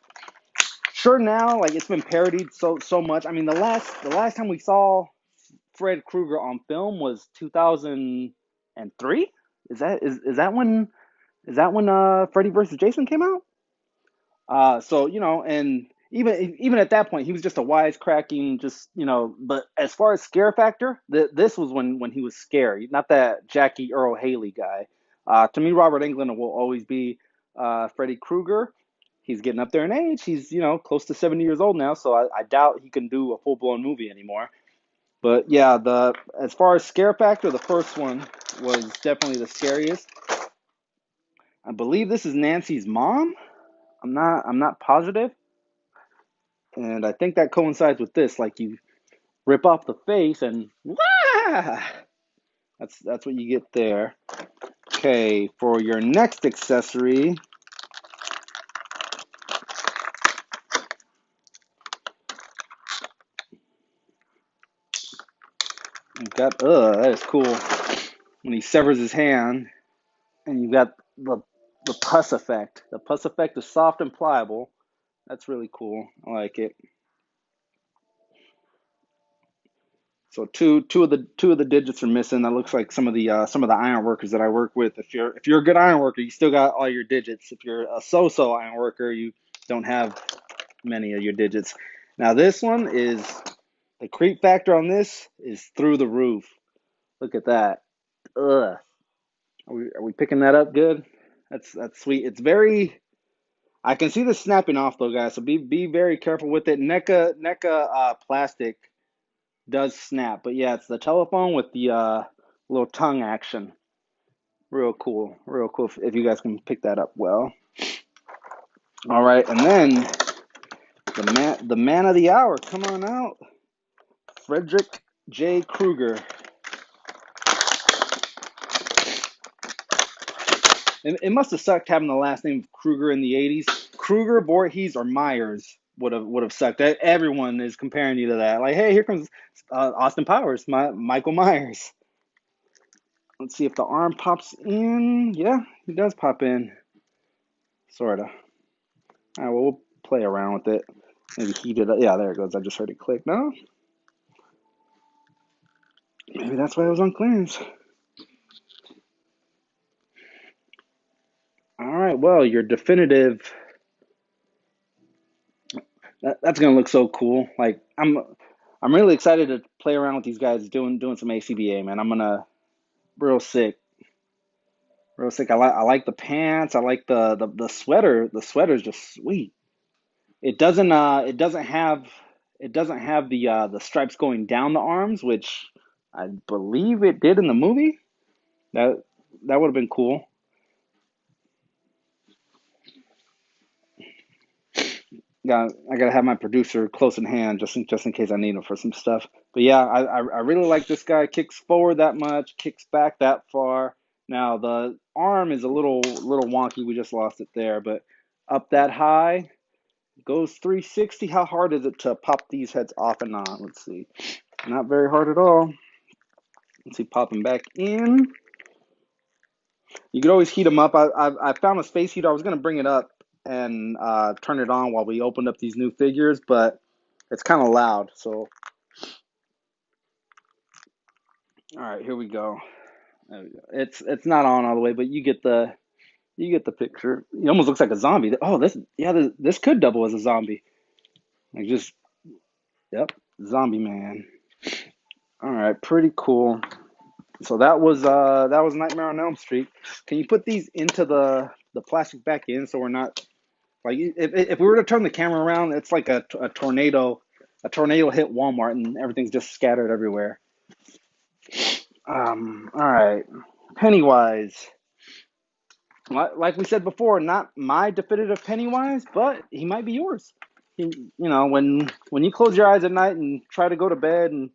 sure, now like it's been parodied so much. I mean, the last time we saw Fred Krueger on film was 2003. Is that when Freddy versus Jason came out? So and even at that point, he was just a wisecracking, But as far as scare factor, this was when he was scary, not that Jackie Earl Haley guy. To me, Robert Englund will always be Freddy Krueger. He's getting up there in age. He's close to 70 years old now, so I doubt he can do a full blown movie anymore. But yeah, as far as scare factor, the first one was definitely the scariest. I believe this is Nancy's mom. I'm not positive. And I think that coincides with this. Like, you rip off the face and wah! That's what you get there. Okay, for your next accessory, you've got that is cool. When he severs his hand, and you've got the pus effect. The pus effect is soft and pliable. That's really cool. I like it. So two of the digits are missing. That looks like some of the iron workers that I work with. If you're a good iron worker, you still got all your digits. If you're a so-so iron worker, you don't have many of your digits. Now this one is, the creep factor on this is through the roof. Look at that. Ugh. Are we picking that up good? That's sweet. It's very. I can see this snapping off though, guys. So be very careful with it. NECA plastic does snap, but yeah, it's the telephone with the little tongue action. Real cool, if you guys can pick that up well. All right, and then the man of the hour, come on out, Frederick J. Kruger. It must have sucked having the last name of Kruger in the 80s. Kruger, Voorhees, or Myers would have sucked. Everyone is comparing you to that. Like, hey, here comes Austin Powers, Michael Myers. Let's see if the arm pops in. Yeah, he does pop in. Sorta. All right, well, we'll play around with it. Maybe heat it up. Yeah, there it goes. I just heard it click. No? Maybe that's why it was on clearance. All right, well, your definitive. That's gonna look so cool. Like I'm really excited to play around with these guys doing some ACBA, man. I'm gonna real sick, real sick. I like the pants. I like the sweater. The sweater's just sweet. It doesn't have the stripes going down the arms, which I believe it did in the movie. That that would have been cool. I gotta have my producer close in hand just in case I need him for some stuff. But yeah, I really like this guy. Kicks forward that much, kicks back that far. Now the arm is a little wonky. We just lost it there, but up that high, goes 360. How hard is it to pop these heads off and on? Let's see. Not very hard at all. Let's see, popping back in. You could always heat them up. I found a space heater. I was gonna bring it up and turn it on while we opened up these new figures, but it's kind of loud. So, all right, here we go. There we go. It's not on all the way, but you get the picture. He almost looks like a zombie. Oh, this could double as a zombie. Like just yep, zombie man. All right, pretty cool. So that was Nightmare on Elm Street. Can you put these into the plastic back in so we're not like if we were to turn the camera around, it's like a tornado. A tornado hit Walmart and everything's just scattered everywhere. All right, Pennywise. Like we said before, not my definitive Pennywise, but he might be yours. When you close your eyes at night and try to go to bed, and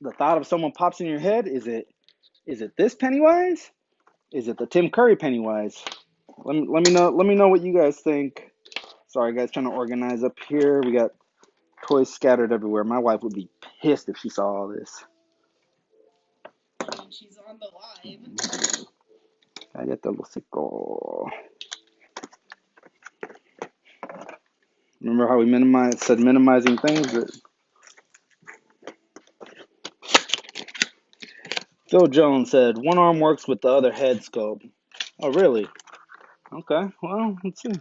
the thought of someone pops in your head, is it this Pennywise? Is it the Tim Curry Pennywise? Let me know what you guys think. Sorry, guys, trying to organize up here. We got toys scattered everywhere. My wife would be pissed if she saw all this. And she's on the live. Cállate, hocico. Remember how we said minimizing things? Phil Jones said, one arm works with the other head scope. Oh, really? Okay, well, let's see.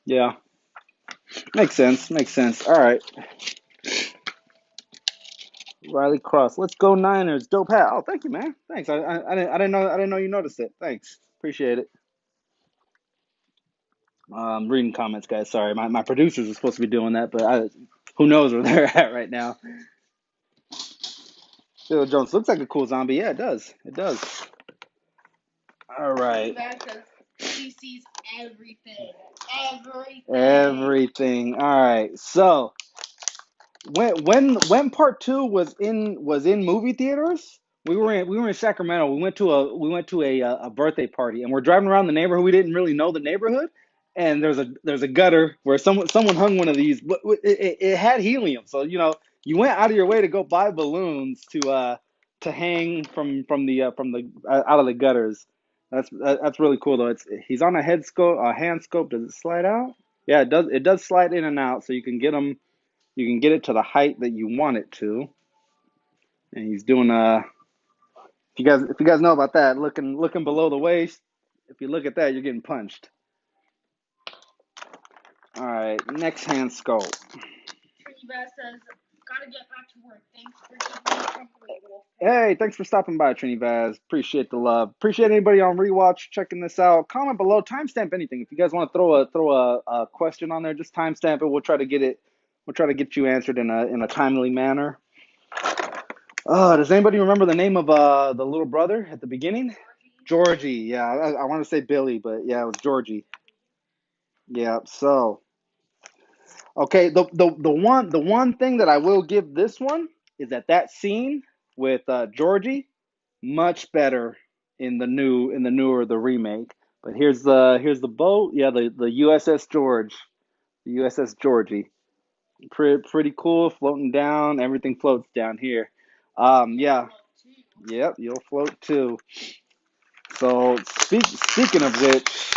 Yeah, makes sense. All right. Riley Cross, let's go Niners. Dope hat. Oh, thank you, man. Thanks. I didn't know you noticed it. Thanks. Appreciate it. Reading comments, guys. Sorry, my producers are supposed to be doing that, but who knows where they're at right now. Phil Jones looks like a cool zombie. Yeah, it does. It does. All right. She sees everything. Everything. All right. So when part two was in movie theaters, we were in Sacramento. We went to a birthday party, and we're driving around the neighborhood. We didn't really know the neighborhood, and there's a gutter where someone hung one of these. But it had helium, so you went out of your way to go buy balloons to hang from the out of the gutters. That's really cool though. He's on a hand scope. Does it slide out? Yeah, it does. It does slide in and out, so you can get them. You can get it to the height that you want it to. And he's doing if you guys know about that, looking below the waist, if you look at that, you're getting punched. All right, next hand scope. Trinivas says, gotta get back to work. Thanks for keeping me company, Wolf. Hey, thanks for stopping by, Trinivas. Appreciate the love. Appreciate anybody on rewatch checking this out. Comment below, timestamp anything. If you guys want to throw a question on there, just timestamp it. We'll try to get it. We'll try to get you answered in a timely manner. Does anybody remember the name of the little brother at the beginning? Georgie. Yeah, I want to say Billy, but yeah, it was Georgie. Yeah. So, okay, the one thing that I will give this one is that scene with Georgie much better in the newer the remake. But here's the boat. Yeah, the USS George, the USS Georgie. Pretty cool, floating down. Everything floats down here. Yeah, yep, you'll float too. So speaking of which,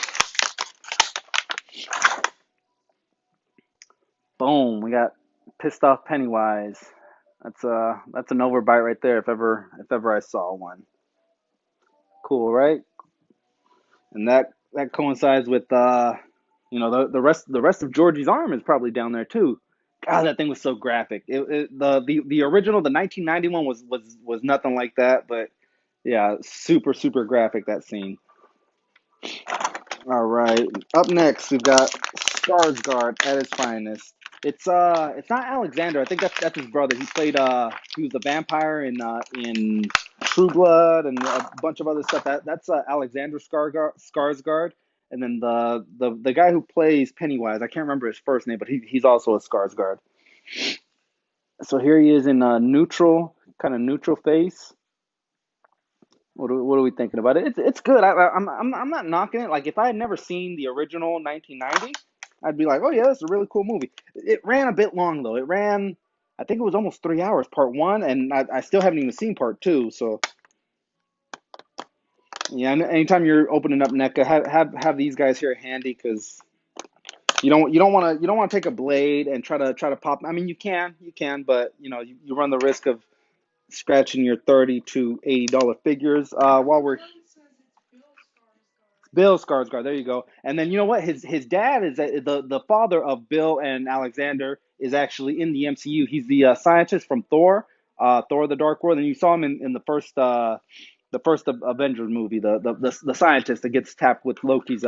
boom, we got pissed off Pennywise. That's an overbite right there if ever I saw one. Cool, right? And that coincides with the rest of Georgie's arm is probably down there too. God, that thing was so graphic. The original, the 1991 was nothing like that, but yeah, super super graphic that scene. All right, up next we've got Skarsgard at his finest. It's not Alexander. I think that's his brother. He was the vampire in True Blood and a bunch of other stuff. That's Alexander Skarsgard, and then the guy who plays Pennywise. I can't remember his first name, but he's also a Skarsgard. So here he is in a kind of neutral face. What are we thinking about it? It's good. I'm not knocking it. Like if I had never seen the original 1990, I'd be like, oh yeah, that's a really cool movie. It ran a bit long though. I think it was almost 3 hours, part one, and I still haven't even seen part two. So yeah, anytime you're opening up NECA, have these guys here handy because you don't want to take a blade and try to pop. I mean, you can, but you run the risk of scratching your $30 to $80 figures. While we're Bill Skarsgård, there you go. And then you know what? His dad is the father of Bill and Alexander is actually in the MCU. He's the scientist from Thor: The Dark World, and you saw him in the first Avengers movie, the scientist that gets tapped with Loki's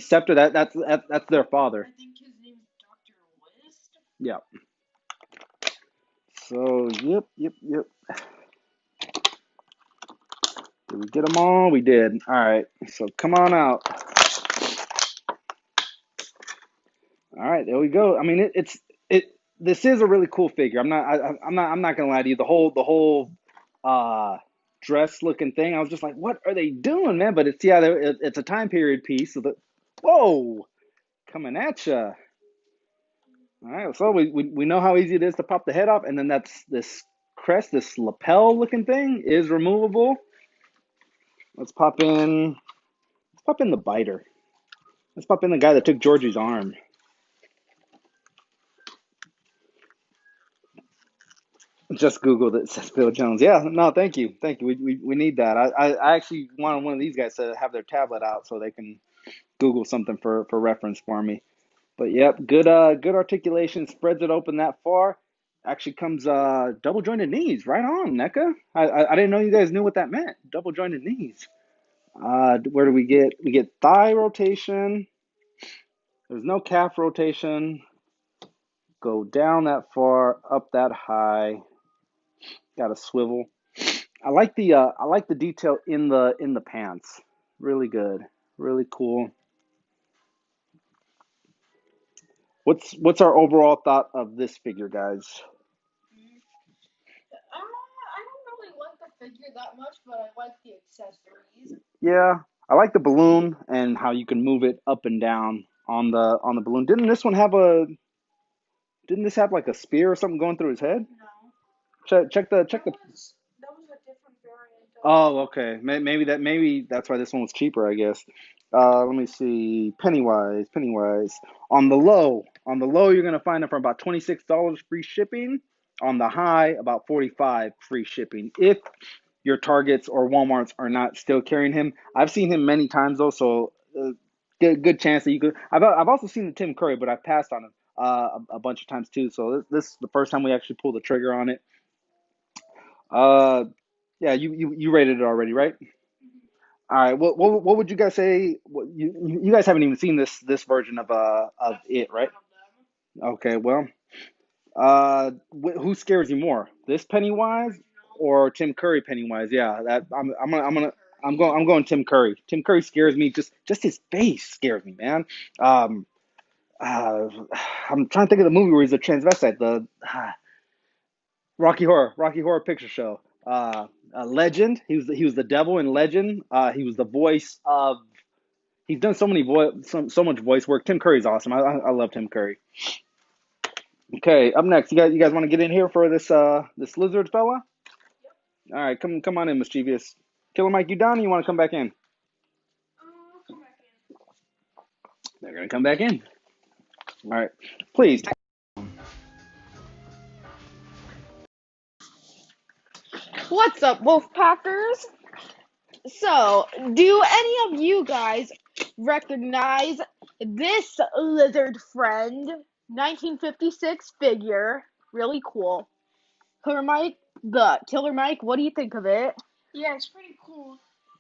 scepter. That's their father. I think his name's Dr. List. Yeah. So yep. Did we get them all? We did. All right. So come on out. All right, there we go. I mean, it. This is a really cool figure. I'm not gonna lie to you. The whole dress looking thing. I was just like, what are they doing, man? But it's a time period piece. Whoa, coming at you. All right, so we know how easy it is to pop the head off, and then this crest, this lapel looking thing is removable. Let's pop in. Let's pop in the biter. Let's pop in the guy that took Georgie's arm. Just Googled it. Says Bill Jones. Yeah, no, thank you. We need that. I actually wanted one of these guys to have their tablet out so they can Google something for reference for me. But yep, good articulation. Spreads it open that far. Actually comes double jointed knees. Right on, NECA. I didn't know you guys knew what that meant. Double jointed knees. Where do we get? We get thigh rotation. There's no calf rotation. Go down that far, up that high. Got a swivel. I like the detail in the pants. Really good. Really cool. What's our overall thought of this figure, guys? I don't really like the figure that much, but I like the accessories. Yeah, I like the balloon and how you can move it up and down on the balloon. Didn't this have like a spear or something going through his head? No. Check the. That was a different variant of Oh, okay. Maybe that's why this one was cheaper, I guess. Let me see. Pennywise. On the low, you're gonna find it for about $26 free shipping. On the high, about 45 free shipping. If your Targets or WalMarts are not still carrying him, I've seen him many times though, so good chance that you could. I've also seen the Tim Curry, but I've passed on him a bunch of times too. So this is the first time we actually pulled the trigger on it. Uh, yeah, you rated it already, right? All right. What would you guys say? You guys haven't even seen this version of it, right? Okay. Well, who scares you more, this Pennywise or Tim Curry Pennywise? Yeah, that I'm going Tim Curry. Tim Curry scares me. Just his face scares me, man. Um, uh, I'm trying to think of the movie where he's a transvestite. Rocky Horror Picture Show. Legend. He was the devil in Legend. He was the voice of. He's done so much voice work. Tim Curry's awesome. I love Tim Curry. Okay, up next, you guys want to get in here for this lizard fella? All right, come on in, mischievous. Killer Mike, you done? Or you want to come back in? Come back in. They're gonna come back in. All right, please. What's up, Wolfpackers? So, do any of you guys recognize this lizard friend 1956 figure? Really cool. Killer Mike, what do you think of it? Yeah, it's pretty cool.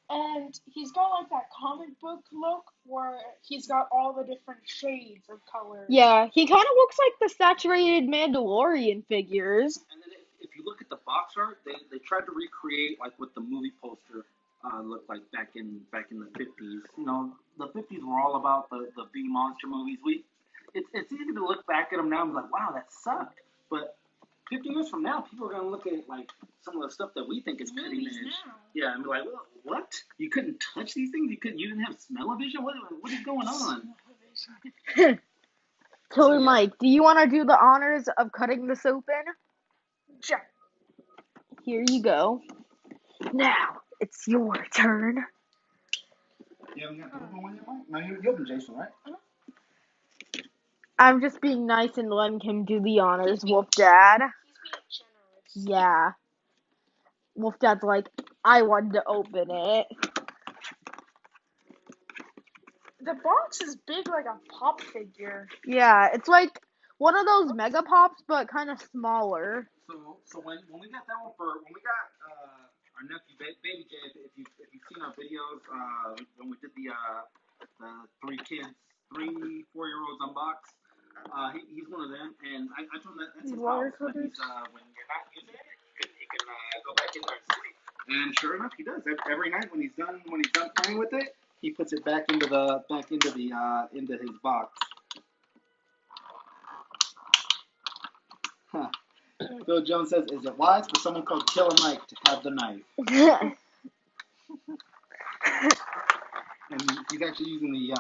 And he's got like that comic book look where he's got all the different shades of colors. Yeah, he kind of looks like the saturated Mandalorian figures. And then if you look at the box art, they tried to recreate like what the movie poster looked like back in the 50s. You know, the 50s were all about the B monster movies. It's easy to look back at them now and be like, wow, that sucked. But 50 years from now, people are gonna look at like some of the stuff that we think is cutting edge. Yeah, and be like, well, what? You couldn't touch these things? You didn't have smell-o-vision? What is going on? Killer Mike, do you want to do the honors of cutting this open? Sure. Here you go. Now, it's your turn. You haven't got the open one yet, Mike? No, you opened Jason, right? I'm just being nice and letting him do the honors, Wolf Dad. He's being generous. Yeah. Wolf Dad's like, I wanted to open it. The box is big like a pop figure. Yeah, it's like one of those Mega Pops, but kind of smaller. So when we got that one when we got our nephew Baby J, if you've seen our videos when we did the 4-year-olds unbox, he's one of them, and I told him that's his house. When you're not using it, you can go back in there and see. And sure enough, he does. Every night when he's done playing with it, he puts it back into his box. Huh. Phil Jones says, "Is it wise for someone called Killer Mike to have the knife?" And he's actually using the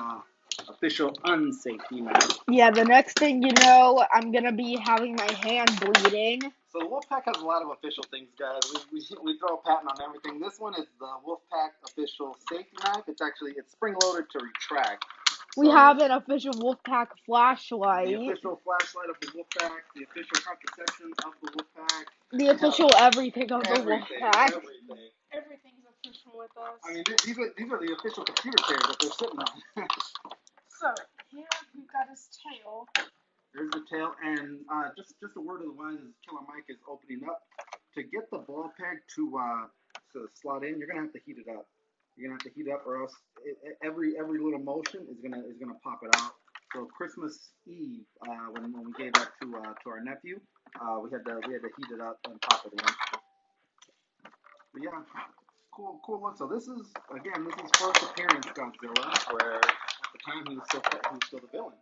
official unsafety knife. Yeah, the next thing you know, I'm gonna be having my hand bleeding. So the Wolfpack has a lot of official things, guys. We throw a patent on everything. This one is the Wolfpack official safety knife. It's spring loaded to retract. We have an official Wolfpack flashlight. The official flashlight of the Wolfpack, the official contraception of the Wolfpack. The official everything of the Wolfpack. Everything's official with us. I mean, these are the official computer chairs that they're sitting on. So, here we've got his tail. There's the tail, and just a word of the wise as Killer Mike is opening up. To get the ball peg to slot in, you're gonna have to heat it up. You're gonna have to heat it up, or else every little motion is gonna pop it out. So Christmas Eve, when we gave that to our nephew, we had to heat it up and pop it in. But yeah, cool look. So this is his first appearance, Godzilla, where at the time he was still the villain,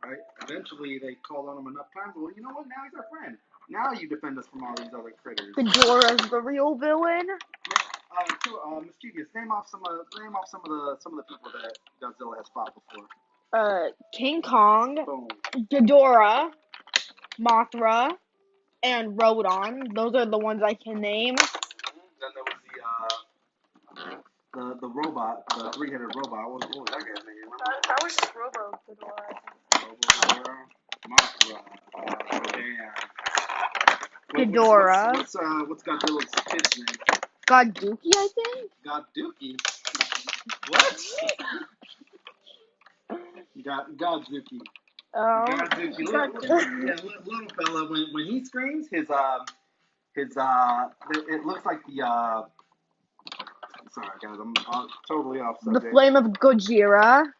right? Eventually they called on him enough times. Well, you know what? Now he's our friend. Now you defend us from all these other critters. Ghidorah's the real villain. Mischievous. Name off some of the people that Godzilla has fought before. King Kong, Boom. Ghidorah, Mothra, and Rodon. Those are the ones I can name. Then there was the robot, the 3-headed robot. What was that guy's name? That was just Robo Ghidorah. Mothra, Mothra, Ghidorah. What's Godzilla's kid's name? Godduki, I think? Godduki? What? Godzuki. Oh. Godzuki. Little fella, when he screams, it looks like the, sorry guys, I'm totally off subject. The Flame of Gojira.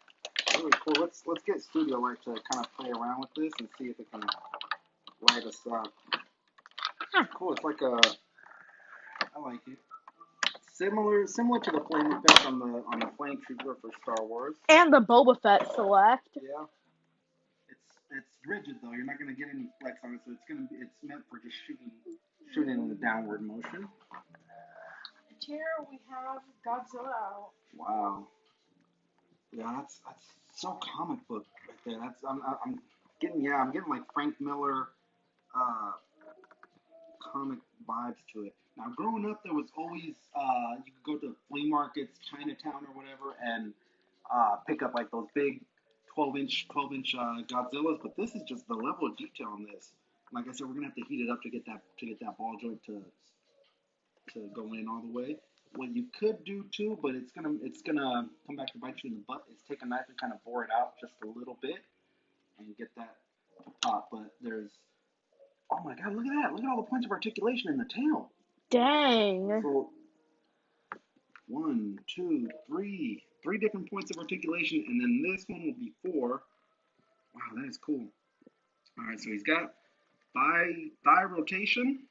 Really cool. Let's get Studio Light to kind of play around with this and see if it can light us up. Cool. It's like I like it. Similar to the flame effect on the flame trooper for Star Wars. And the Boba Fett select. Yeah. It's rigid though. You're not gonna get any flex on it, so it's meant for just shooting in the downward motion. And here we have Godzilla out. Wow. Yeah, that's so comic book right there. I'm getting like Frank Miller comic vibes to it. Now, growing up, there was always you could go to flea markets, Chinatown or whatever, and pick up like those big 12-inch Godzillas. But this is just the level of detail on this. Like I said, we're gonna have to heat it up to get that ball joint to go in all the way. What you could do too, but it's gonna come back to bite you in the butt, is take a knife and kind of bore it out just a little bit and get that to pop. But oh my god, look at that! Look at all the points of articulation in the tail. Dang. So 1, 2, 3 different points of articulation, and then this one will be 4. Wow, that is cool. All right, so he's got thigh rotation.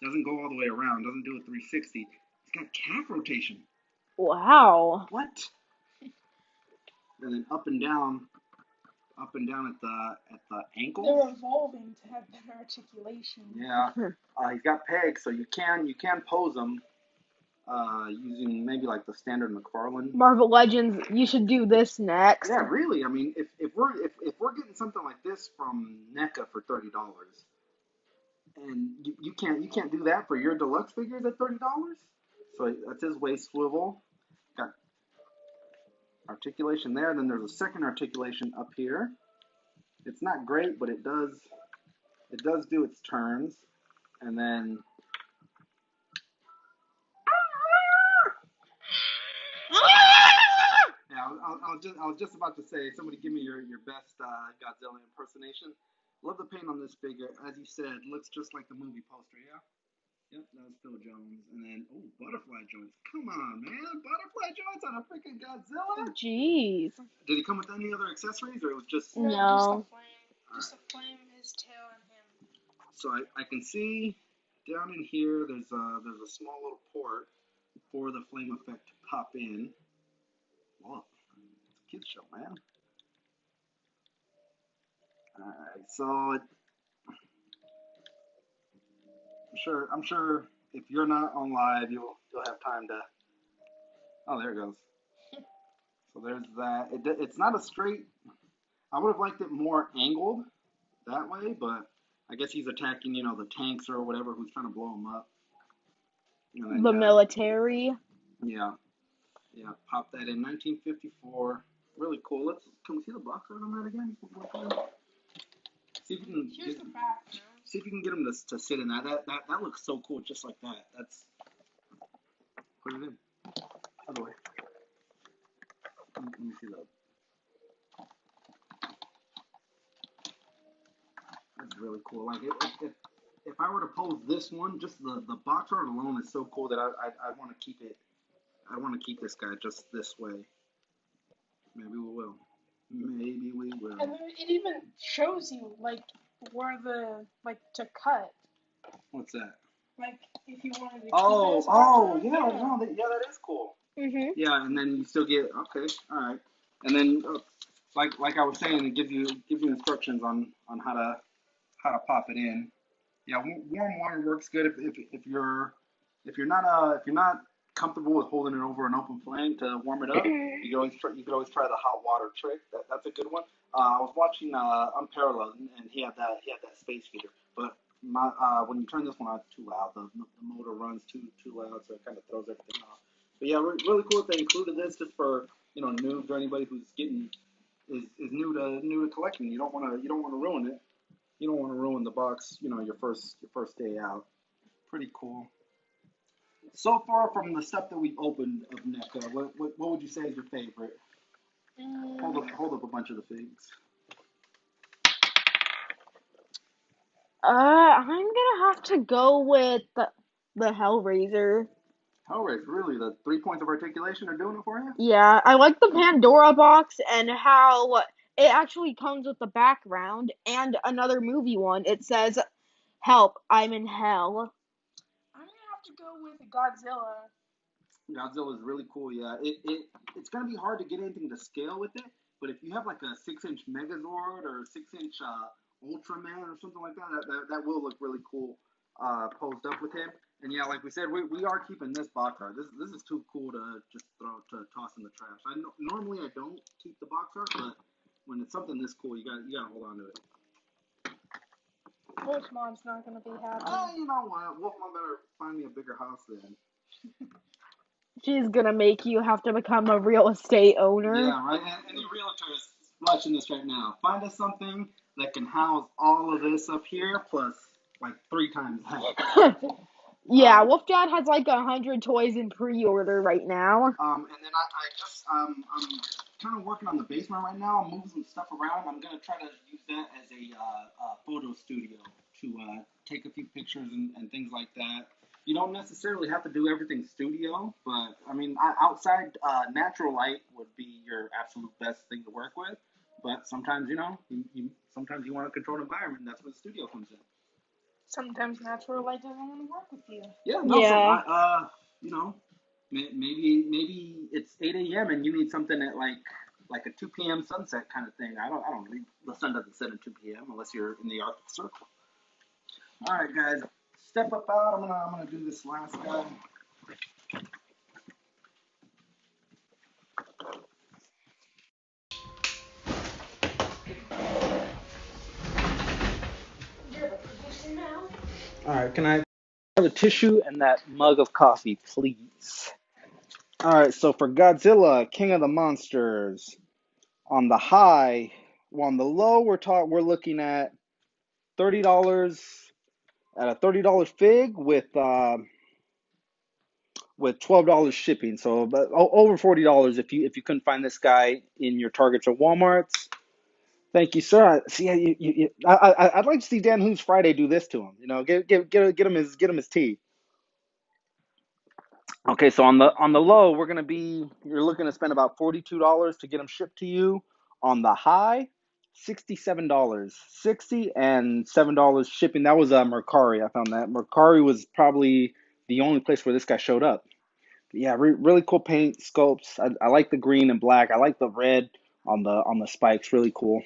Doesn't go all the way around. Doesn't do a 360. He's got calf rotation. Wow. What? And then up and down at the ankles. They're evolving to have better articulation. Yeah. He's got pegs, so you can pose them using maybe like the standard McFarlane. Marvel Legends, you should do this next. Yeah, really. I mean, if we're getting something like this from NECA for $30, and you can't do that for your deluxe figures at $30. So that's his waist swivel. Got articulation there. Then there's a second articulation up here. It's not great, but it does do its turns. And then yeah, I was just about to say, somebody give me your best Godzilla impersonation. Love the paint on this figure. As you said, looks just like the movie poster, yeah? Yep, that was Phil Jones. And then, butterfly joints. Come on, man. Butterfly joints on a freaking Godzilla? Jeez. Did he come with any other accessories, or it was just... No. Just a flame, his tail, and him. So I can see down in here, there's a small little port for the flame effect to pop in. Whoa, it's a kid's show, man. Alright, so I'm sure if you're not on live, you'll have time to. Oh, there it goes. So there's that. It's not a straight. I would have liked it more angled that way, but I guess he's attacking, the tanks or whatever who's trying to blow him up. Then, The military. Yeah, pop that in 1954. Really cool. Can we see the box art on that again? See if you can. Here's the back, man. See if you can get him to sit in that. That looks so cool, just like that. Put it in. Other way. Let me see that. That's really cool. Like if I were to pose this one, just the box art alone is so cool that I want to keep it. I want to keep this guy just this way. Maybe we will. Maybe we will. And then it even shows you where to cut. What's that? Like if you wanted to keep that is cool. Mhm. Yeah, and then you still get okay, all right, and then like I was saying, it gives you instructions on how to pop it in. Yeah, warm water works good if you're not comfortable with holding it over an open flame to warm it up. You could always try the hot water trick. That's a good one. I was watching Unparalleled, and he had that space heater, but when you turn this one on, it's too loud. The motor runs too loud, so it kind of throws everything off. But yeah, really cool that they included this just for noobs or anybody who's is new to collecting. You don't want to ruin it. You don't want to ruin the box. Your first day out. Pretty cool. So far from the stuff that we've opened of NECA, what would you say is your favorite? Hold up a bunch of the figs. I'm gonna have to go with the Hellraiser. Hellraiser, really? The 3 points of articulation are doing it for you? Yeah, I like the Pandora box and how it actually comes with the background and another movie one. It says, "Help, I'm in hell." I'm gonna have to go with Godzilla. Godzilla is really cool. Yeah, it's gonna be hard to get anything to scale with it But if you have like a 6-inch Megazord or a 6-inch Ultraman or something like that will look really cool posed up with him. And yeah, like we said, we are keeping this box art. This is too cool to just toss in the trash. Normally I don't keep the box art, but when it's something this cool, you gotta hold on to it. Wolf's mom's not gonna be happy. You know what? Wolf Mom better find me a bigger house then. She's gonna make you have to become a real estate owner. Yeah, right. And any realtor is watching this right now. Find us something that can house all of this up here plus like 3 times that. Yeah, Wolf Dad has like 100 toys in pre-order right now. And then I'm kind of working on the basement right now. I'm moving some stuff around. I'm gonna try to use that as a photo studio to take a few pictures and things like that. You don't necessarily have to do everything studio, but I mean, outside natural light would be your absolute best thing to work with. But sometimes, sometimes you want a controlled environment. That's where the studio comes in. Sometimes natural light doesn't want to work with you. Yeah, no. Yeah. So maybe it's 8 a.m. and you need something at like a 2 p.m. sunset kind of thing. I don't. The sun doesn't set at 2 p.m. unless you're in the Arctic Circle. All right, guys, step up out. I'm gonna do this last guy. All right, can I have a tissue and that mug of coffee, please? All right, so for Godzilla, King of the Monsters, on the high, on the low, we're looking at $30 at a $30 fig with $12 shipping. So about over $40 if you couldn't find this guy in your Targets or WalMarts. Thank you, sir. See, I'd like to see Dan Who's Friday do this to him. Get him his tea. Okay, so on the low, you're looking to spend about $42 to get them shipped to you. On the high, $67, $60 and $7 shipping. That was Mercari. I found that Mercari was probably the only place where this guy showed up. But yeah, really cool paint sculpts. I like the green and black. I like the red on the spikes. Really cool.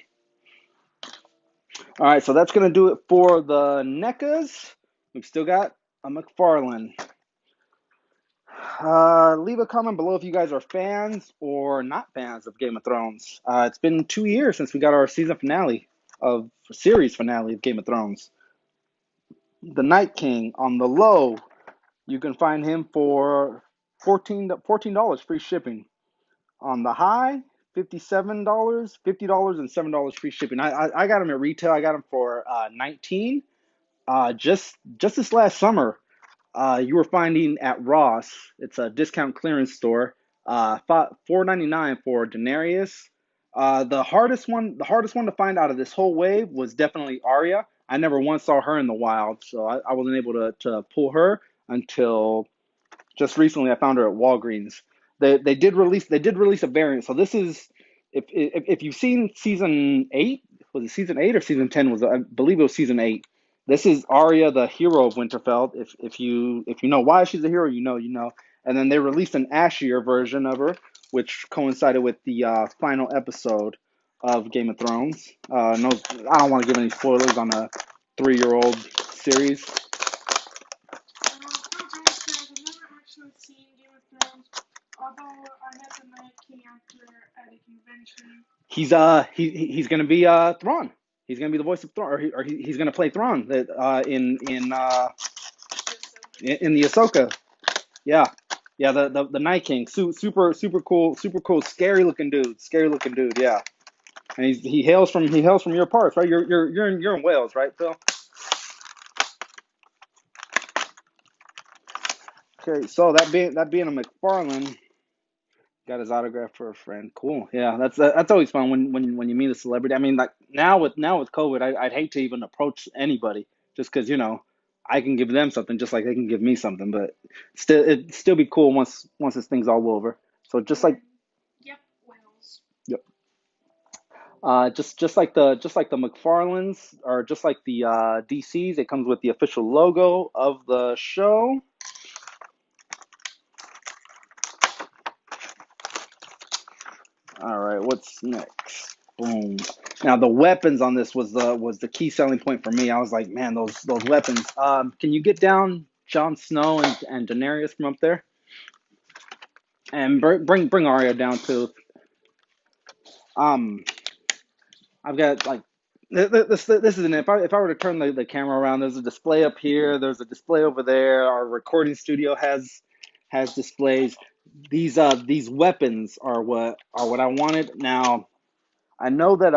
All right, so that's gonna do it for the NECAs. We've still got a McFarlane. Leave a comment below if you guys are fans or not fans of Game of Thrones. It's been 2 years since we got our series finale of Game of Thrones. The Night King on the low, you can find him for $14 free shipping. On the high, $57, $50 and $7 free shipping. I got him at retail. I got him for $19. Just this last summer. You were finding at Ross, it's a discount clearance store, $4.99 for Daenerys. The hardest one to find out of this whole wave was definitely Arya. I never once saw her in the wild, so I wasn't able to pull her until just recently. I found her at Walgreens. They did release a variant. So this is if you've seen season 8, was it season 8 or season 10? I believe it was season 8. This is Arya, the hero of Winterfell. If you know why she's a hero, you know. And then they released an ashier version of her, which coincided with the final episode of Game of Thrones. No, I don't want to give any spoilers on a 3-year-old series. I've never actually seen Game of Thrones, although I met the Night King after at a convention. He's gonna be Thrawn. He's gonna be the voice of Thrawn, or he's gonna play Thrawn in the Ahsoka. Yeah, the Night King. Super cool, scary looking dude. Yeah, and he hails from your parts, right? You're in Wales, right, Phil? Okay, so that being a McFarlane. Got his autograph for a friend. Cool. Yeah, that's always fun when you meet a celebrity. I mean, like now with COVID, I'd hate to even approach anybody just because I can give them something just like they can give me something. But it'd still be cool once this thing's all over. So just like Wales. Yep. Just like the McFarlanes or just like the DCs, it comes with the official logo of the show. All right, right, what's next? Boom. Now the weapons on this was the key selling point for me. I was like, man, those weapons. Can you get down Jon Snow and Daenerys from up there? And bring Arya down too. I've got like this is an if I were to turn the camera around, there's a display up here, there's a display over there. Our recording studio has displays. These weapons are what I wanted. Now I know that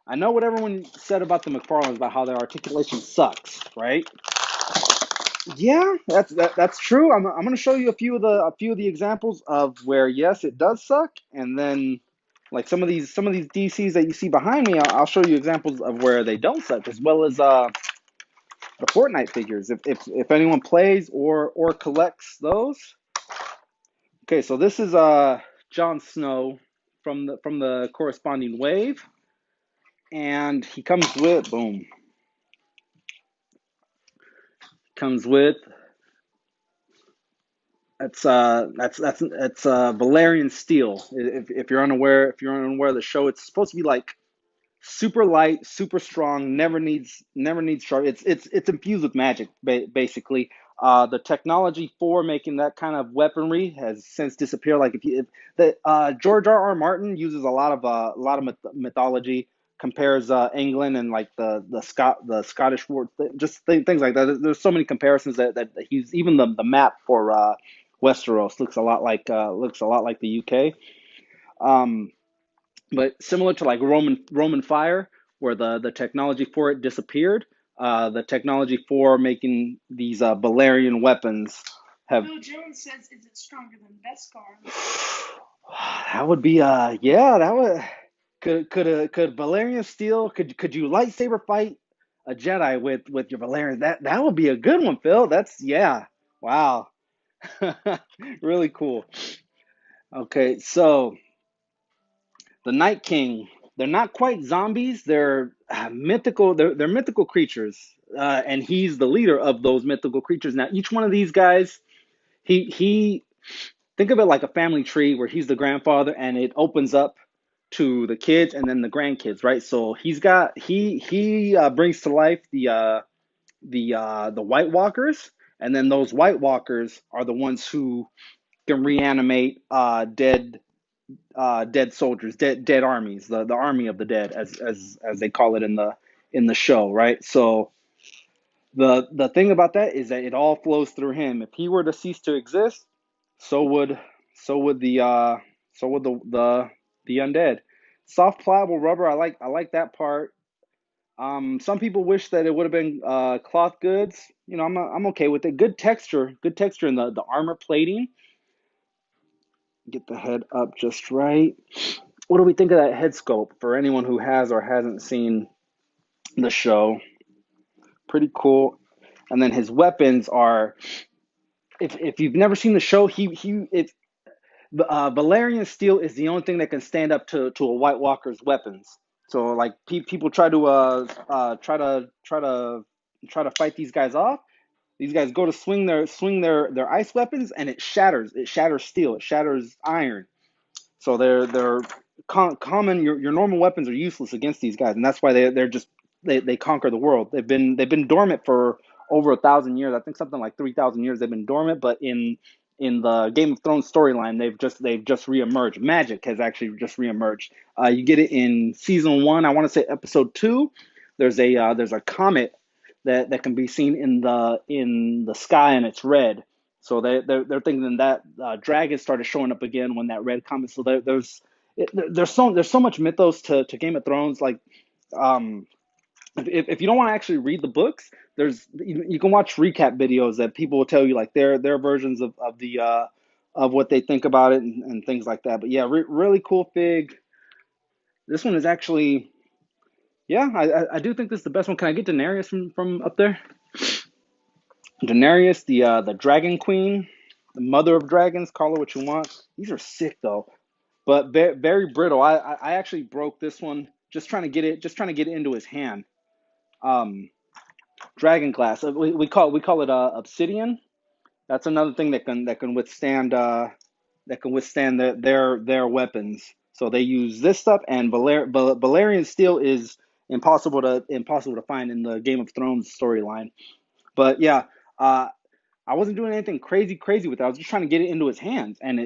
I know what everyone said about the McFarlanes about how their articulation sucks, right? Yeah, that's true. I'm going to show you a few of the examples of where yes, it does suck, and then like some of these DCs that you see behind me, I'll show you examples of where they don't suck, as well as the Fortnite figures. If anyone plays or collects those. Okay, so this is Jon Snow from the corresponding wave, and he comes with boom. Comes with that's Valerian steel. If you're unaware of the show, it's supposed to be like super light, super strong, never needs sharp. It's infused with magic basically. The technology for making that kind of weaponry has since disappeared. Like George R. R. Martin uses a lot of mythology, compares England and like the Scottish war, just things like that. There's so many comparisons that he's even the map for Westeros looks a lot like the UK. But similar to like Roman fire, where the technology for it disappeared, the technology for making these Balerian weapons have. Bill Jones says, "Is it stronger than Beskar?" That would be yeah, that would could Balerian steel, could you lightsaber fight a Jedi with your Balerian? That would be a good one, Phil. That's yeah. Wow. Really cool. Okay, so the Night King. They're not quite zombies. They're mythical. They're mythical creatures, and he's the leader of those mythical creatures. Now, each one of these guys, he think of it like a family tree where he's the grandfather, and it opens up to the kids and then the grandkids, right? So he brings to life the White Walkers, and then those White Walkers are the ones who can reanimate dead soldiers, dead armies, the army of the dead, as they call it in the show, right? So the thing about that is that it all flows through him. If he were to cease to exist, so would so would the undead. Soft pliable rubber, I like that part. Some people wish that it would have been cloth goods. You know, I'm okay with it. Good texture in the armor plating. Get the head up just right. What do we think of that head sculpt for anyone who has or hasn't seen the show? Pretty cool. And then his weapons are, if you've never seen the show, Valerian steel is the only thing that can stand up to a White Walker's weapons. So like people try to fight these guys off. These guys go to swing their ice weapons, and it shatters. It shatters steel. It shatters iron. So they're common. Your normal weapons are useless against these guys, and that's why they conquer the world. They've been dormant for over 1,000 years. I think something like 3,000 years they've been dormant. But in the Game of Thrones storyline, they've just reemerged. Magic has actually just reemerged. You get it in season 1. I want to say episode 2. There's a comet that can be seen in the sky, and it's red. So they're thinking that dragons started showing up again when that red comet. So there's so much mythos to Game of Thrones. Like if you don't want to actually read the books, you can watch recap videos that people will tell you like their versions of what they think about it and things like that. But yeah, really cool fig. This one is actually yeah, I do think this is the best one. Can I get Daenerys from up there? Daenerys, the Dragon Queen, the Mother of Dragons. Call her what you want. These are sick though, but very brittle. I actually broke this one just trying to get it into his hand. Dragon glass. We call it obsidian. That's another thing that can withstand that can withstand their weapons. So they use this stuff, and Valerian steel is impossible to find in the Game of Thrones storyline. But yeah, I wasn't doing anything crazy with it. I was just trying to get it into his hands, and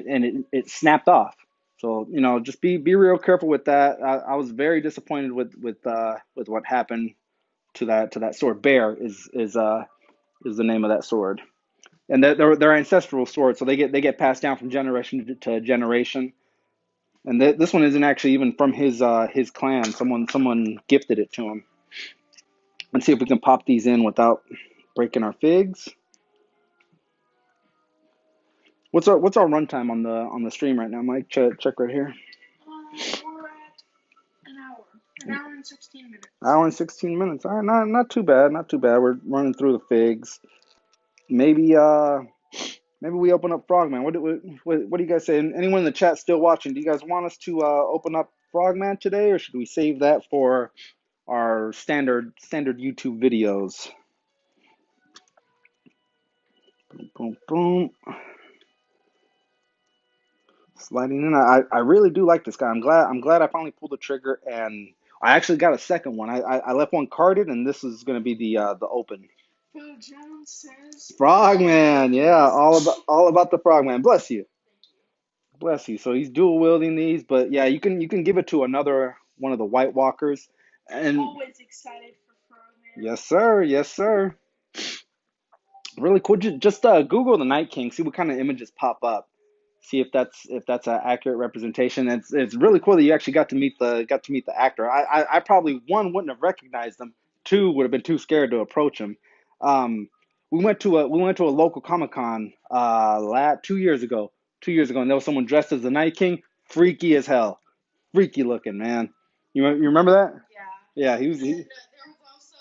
it snapped off. So just be real careful with that. I was very disappointed with what happened to that sword. Bear is the name of that sword, and they're ancestral swords, so they get passed down from generation to generation. And this one isn't actually even from his clan. Someone gifted it to him. Let's see if we can pop these in without breaking our figs. What's our runtime on the stream right now, Mike? Check right here. We're at an hour and 16 minutes. Hour and 16 minutes. All right, not too bad. We're running through the figs. Maybe we open up Frogman. What do you guys say? Anyone in the chat still watching? Do you guys want us to open up Frogman today, or should we save that for our standard YouTube videos? Boom, boom, boom. Sliding in. I really do like this guy. I'm glad I finally pulled the trigger, and I actually got a second one. I left one carded, and this is going to be the open. Phil Jones says Frogman, yeah, all about the Frogman. Bless you. So he's dual wielding these, but yeah, you can give it to another one of the White Walkers. And always excited for Frogman. Yes, sir. Really cool. Just Google the Night King, see what kind of images pop up. See if that's an accurate representation. It's really cool that you actually got to meet the actor. I probably, one, wouldn't have recognized him. Two, would have been too scared to approach him. We went to a local Comic-Con 2 years ago. 2 years ago, and there was someone dressed as the Night King. Freaky as hell. Freaky looking, man. You remember that? Yeah. Yeah, he was. There was also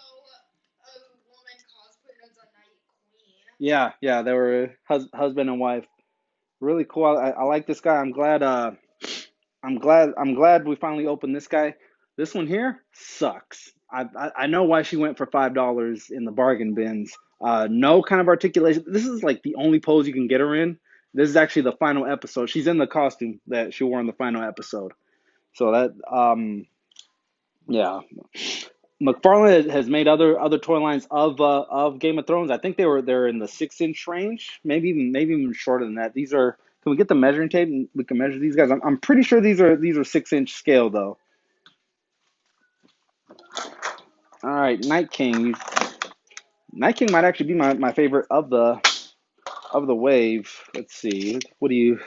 a woman cosplaying as a Night Queen. Yeah, they were husband and wife. Really cool. I like this guy. I'm glad we finally opened this guy. This one here sucks. I know why she went for $5 in the bargain bins. No kind of articulation. This is like the only pose you can get her in. This is actually the final episode. She's in the costume that she wore in the final episode. So that yeah. McFarlane has made other toy lines of Game of Thrones. I think they're in the 6-inch range, maybe even shorter than that. These are. Can we get the measuring tape and we can measure these guys? I'm pretty sure these are 6-inch scale though. All right, Night King. Night King might actually be my favorite of the wave. Let's see. What do you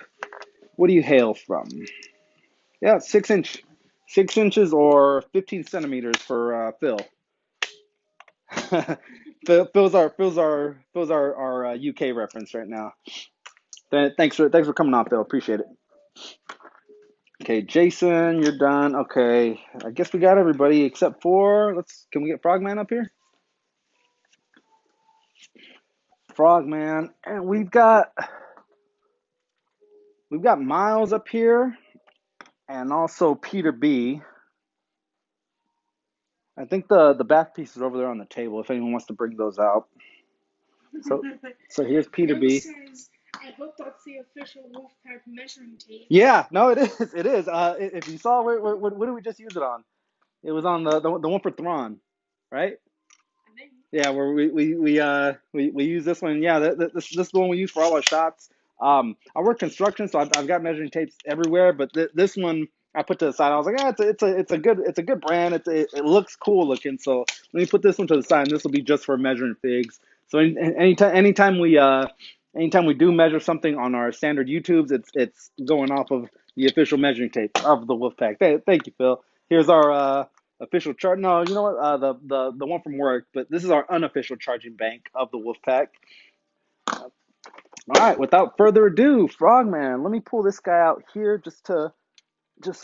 hail from? Yeah, 6-inch. 6 inches or 15 centimeters for Phil. Phil's our UK reference right now. Thanks for coming on, Phil. Appreciate it. Okay, Jason, you're done. Okay, I guess we got everybody except for can we get Frogman up here? Frogman, and we've got Miles up here, and also Peter B. I think the back piece is over there on the table. If anyone wants to bring those out. So here's Peter B. Says, I hope that's the official Wolfpack measuring tape. Yeah, no, it is. It is. If you saw, what did we just use it on? It was on the one for Thrawn, right? I think. Yeah, where we use this one. Yeah, this is the one we use for all our shots. I work construction, so I've got measuring tapes everywhere. But this one I put to the side. I was like, it's a good brand. It looks cool looking. So let me put this one to the side. And this will be just for measuring figs. So anytime we do measure something on our standard YouTubes, it's going off of the official measuring tape of the Wolfpack. Thank you, Phil. Here's our official chart. No, you know what? The one from work, but this is our unofficial charging bank of the Wolfpack. All right, without further ado, Frogman. Let me pull this guy out here just so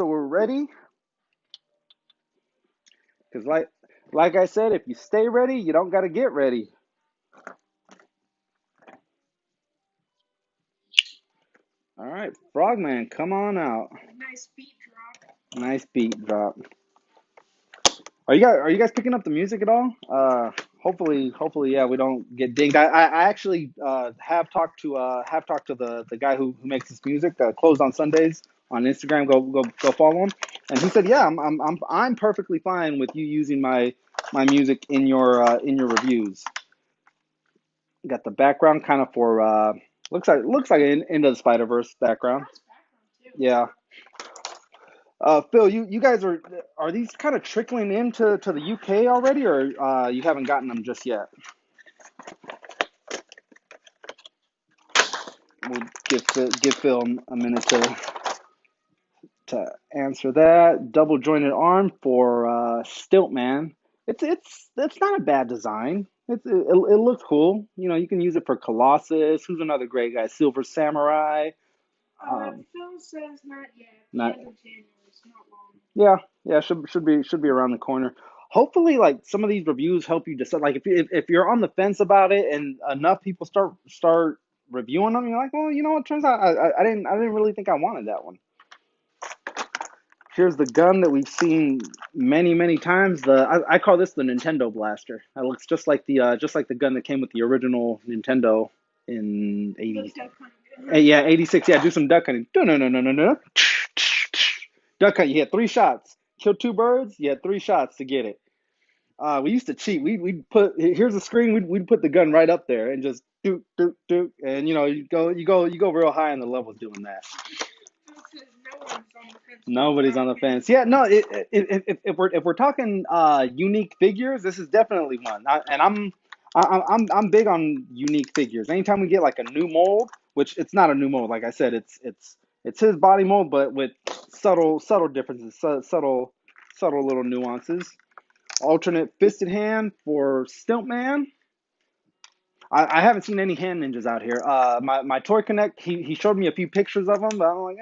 we're ready. Because like I said, if you stay ready, you don't got to get ready. All right, Frogman, come on out. Nice beat drop. Nice beat drop. Are you guys picking up the music at all? hopefully, yeah, we don't get dinged. I actually have talked to the guy who makes this music. Closed on Sundays on Instagram. Go follow him. And he said, yeah, I'm perfectly fine with you using my music in your reviews. Got the background kind of for looks like an Into the Spider-Verse background. Nice background too. Yeah. Phil, you guys are these kind of trickling into the UK already, or you haven't gotten them just yet? We'll give Phil a minute to answer that. Double jointed arm for Stiltman. It's not a bad design. It looks cool. You know, you can use it for Colossus. Who's another great guy? Silver Samurai. Phil says not yet. Not The end of January. It's not long. yeah. Should be around the corner. Hopefully, like some of these reviews help you decide. Like if you're on the fence about it, and enough people start reviewing them, you're like, well, you know what? Turns out I didn't really think I wanted that one. Here's the gun that we've seen many times. I call this the Nintendo Blaster. It looks just like the gun that came with the original Nintendo in 80. Yeah, 86. Yeah, do some duck hunting. No. Duck hunt. You had 3 shots. Kill 2 birds. You had 3 shots to get it. We used to cheat. We'd put here's the screen. We'd put the gun right up there and just do, and you know you go real high on the levels doing that. Nobody's on the fence. Yeah, no. If we're talking unique figures, this is definitely one. I'm big on unique figures. Anytime we get like a new mold, which it's not a new mold, like I said, it's his body mold, but with subtle differences, subtle little nuances. Alternate fisted hand for Stiltman. I haven't seen any hand ninjas out here. My Toy Connect, he showed me a few pictures of them, but I'm like,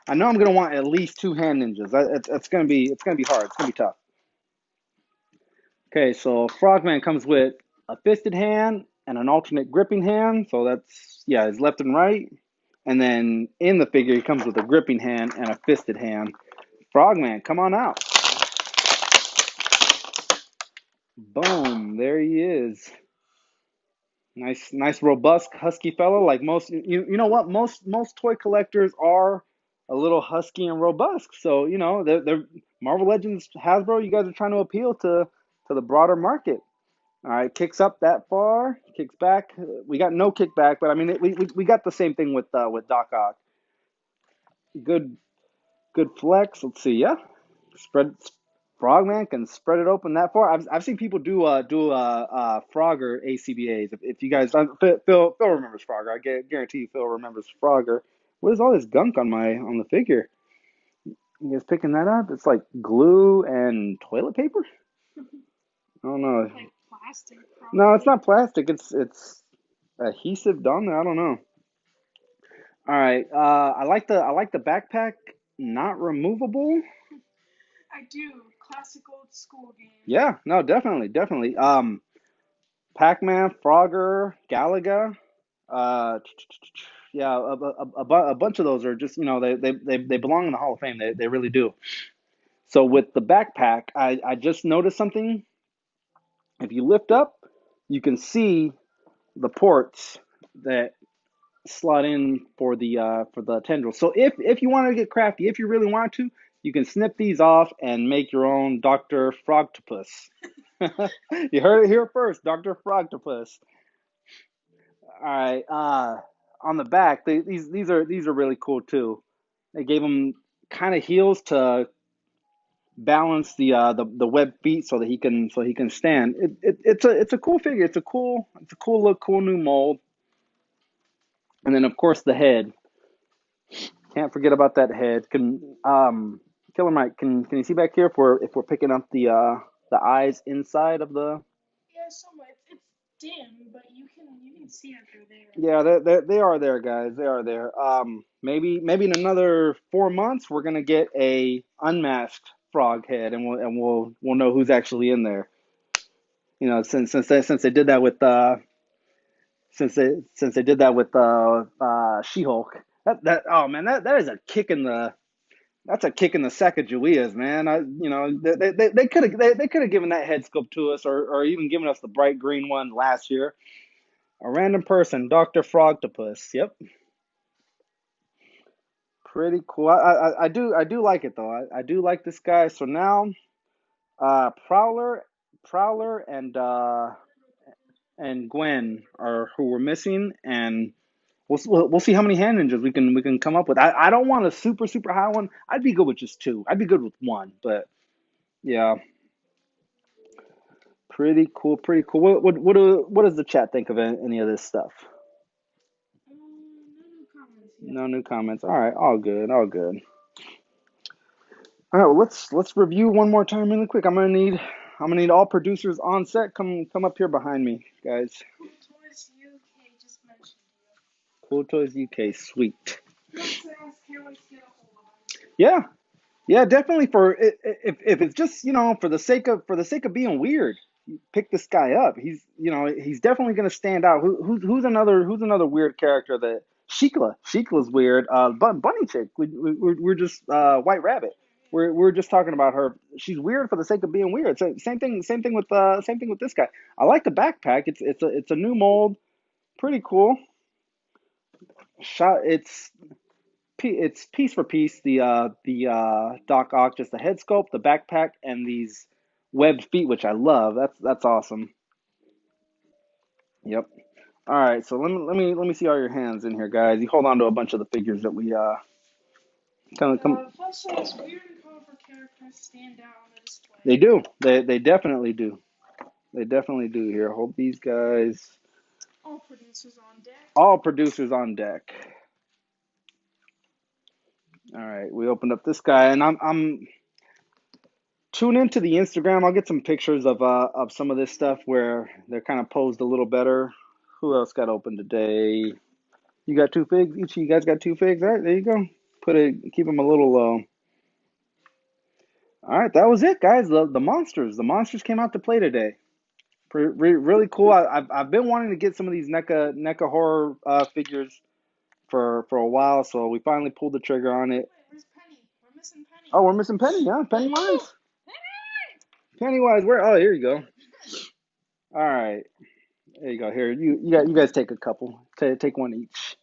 I know I'm gonna want at least 2 hand ninjas. It's gonna be hard. It's gonna be tough. Okay, so Frogman comes with a fisted hand and an alternate gripping hand. So that's his left and right. And then in the figure, he comes with a gripping hand and a fisted hand. Frogman, come on out. Boom, there he is. Nice, robust, husky fellow. Like most, you know what? Most toy collectors are a little husky and robust. So you know, they're Marvel Legends, Hasbro. You guys are trying to appeal to the broader market. All right, kicks up that far, kicks back. We got no kickback, but I mean, we got the same thing with Doc Ock. Good flex. Let's see, yeah. Frogman can spread it open that far. I've seen people do Frogger ACBAs. If you guys, Phil remembers Frogger. I guarantee you Phil remembers Frogger. What is all this gunk on the figure? You guys picking that up? It's like glue and toilet paper. I don't know. Like plastic. Probably. No, it's not plastic. It's adhesive on there. I don't know. All right. I like the backpack, not removable. I do. Classic old school game. Yeah, no, definitely. Pac-Man, Frogger, Galaga, yeah, a bunch of those are just, you know, they belong in the Hall of Fame. They really do. So with the backpack, I just noticed something. If you lift up, you can see the ports that slot in for the tendrils. So if you want to get crafty, if you really want to, you can snip these off and make your own Dr. Frogtopus. You heard it here first, Dr. Frogtopus. All right. On the back, these are really cool too. They gave him kind of heels to balance the web feet so that he can stand. It's a cool figure. It's a cool look, cool new mold. And then of course the head. Can't forget about that head. Killer Mike, can you see back here if we're picking up the eyes inside of the? Yeah, somewhat. It's dim, but you can see that they're there. Yeah, they are there, guys. They are there. Maybe in another 4 months we're gonna get a unmasked frog head, and we'll know who's actually in there. You know, since they did that with since they did that with She-Hulk. That oh man, that is a kick in the That's a kick in the sack of Julia's, man. They could have given that head sculpt to us, or even given us the bright green one last year. A random person, Dr. Frogtopus. Yep, pretty cool. I do like it though. I do like this guy. So now, Prowler, and Gwen are who we're missing, and we'll see how many hand ninjas we can come up with. I don't want a super high one. I'd be good with just two. I'd be good with one, but yeah, pretty cool, pretty cool. What does the chat think of any of this stuff? No new comments yet. No new comments. All right, all good, all good. All right, well let's review one more time really quick. I'm gonna need all producers on set. Come up here behind me, guys. Cool Toys UK just mentioned you. Cool Toys UK, sweet. Can't wait to get a hold of them. Yeah. Yeah, definitely. For if it's just for the sake of being weird, pick this guy up. He's definitely gonna stand out. Who's another weird character that Sheikla's weird. Bunny chick. We're just White Rabbit. We're just talking about her. She's weird for the sake of being weird. So same thing with this guy. I like the backpack. It's a new mold. Pretty cool. It's piece for piece. The Doc Ock, just the head sculpt, the backpack, and these webbed feet, which I love. That's awesome. Yep. All right, so let me see all your hands in here, guys. You hold on to a bunch of the figures that we come. Also, those weird and colorful characters stand out on the display. They do. They definitely do. They definitely do. Here, hold these guys. All producers on deck. All producers on deck. All right, we opened up this guy, and I'm tune into the Instagram. I'll get some pictures of some of this stuff where they're kind of posed a little better. Who else got open today? You got two figs? Each of you guys got two figs? All right, there you go. Keep them a little low. All right, that was it, guys. The monsters came out to play today. Really cool. I've been wanting to get some of these NECA horror figures for a while, so we finally pulled the trigger on it. Wait, where's Penny? We're missing Penny. Oh, we're missing Penny, huh? Pennywise. Pennywise, where? Oh, here you go. All right, there you go. Here, you guys take a couple. Take one each.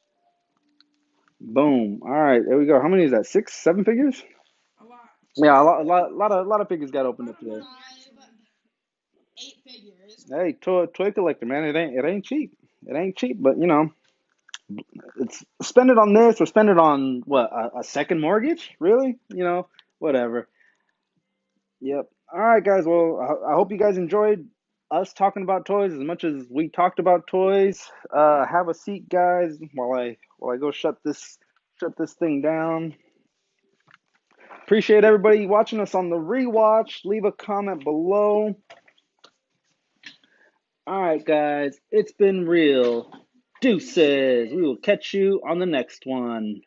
Boom. All right, there we go. How many is that? 6, 7 figures? A lot. Yeah, a lot of figures got opened up today. 8 figures. Hey, toy collector, man. It ain't cheap. It ain't cheap, but it's spend it on this or spend it on what a second mortgage, really? Whatever. Yep. All right, guys. Well, I hope you guys enjoyed us talking about toys as much as we talked about toys. Have a seat, guys, while I go shut this thing down. Appreciate everybody watching us on the rewatch. Leave a comment below. All right, guys. It's been real. Deuces. We will catch you on the next one.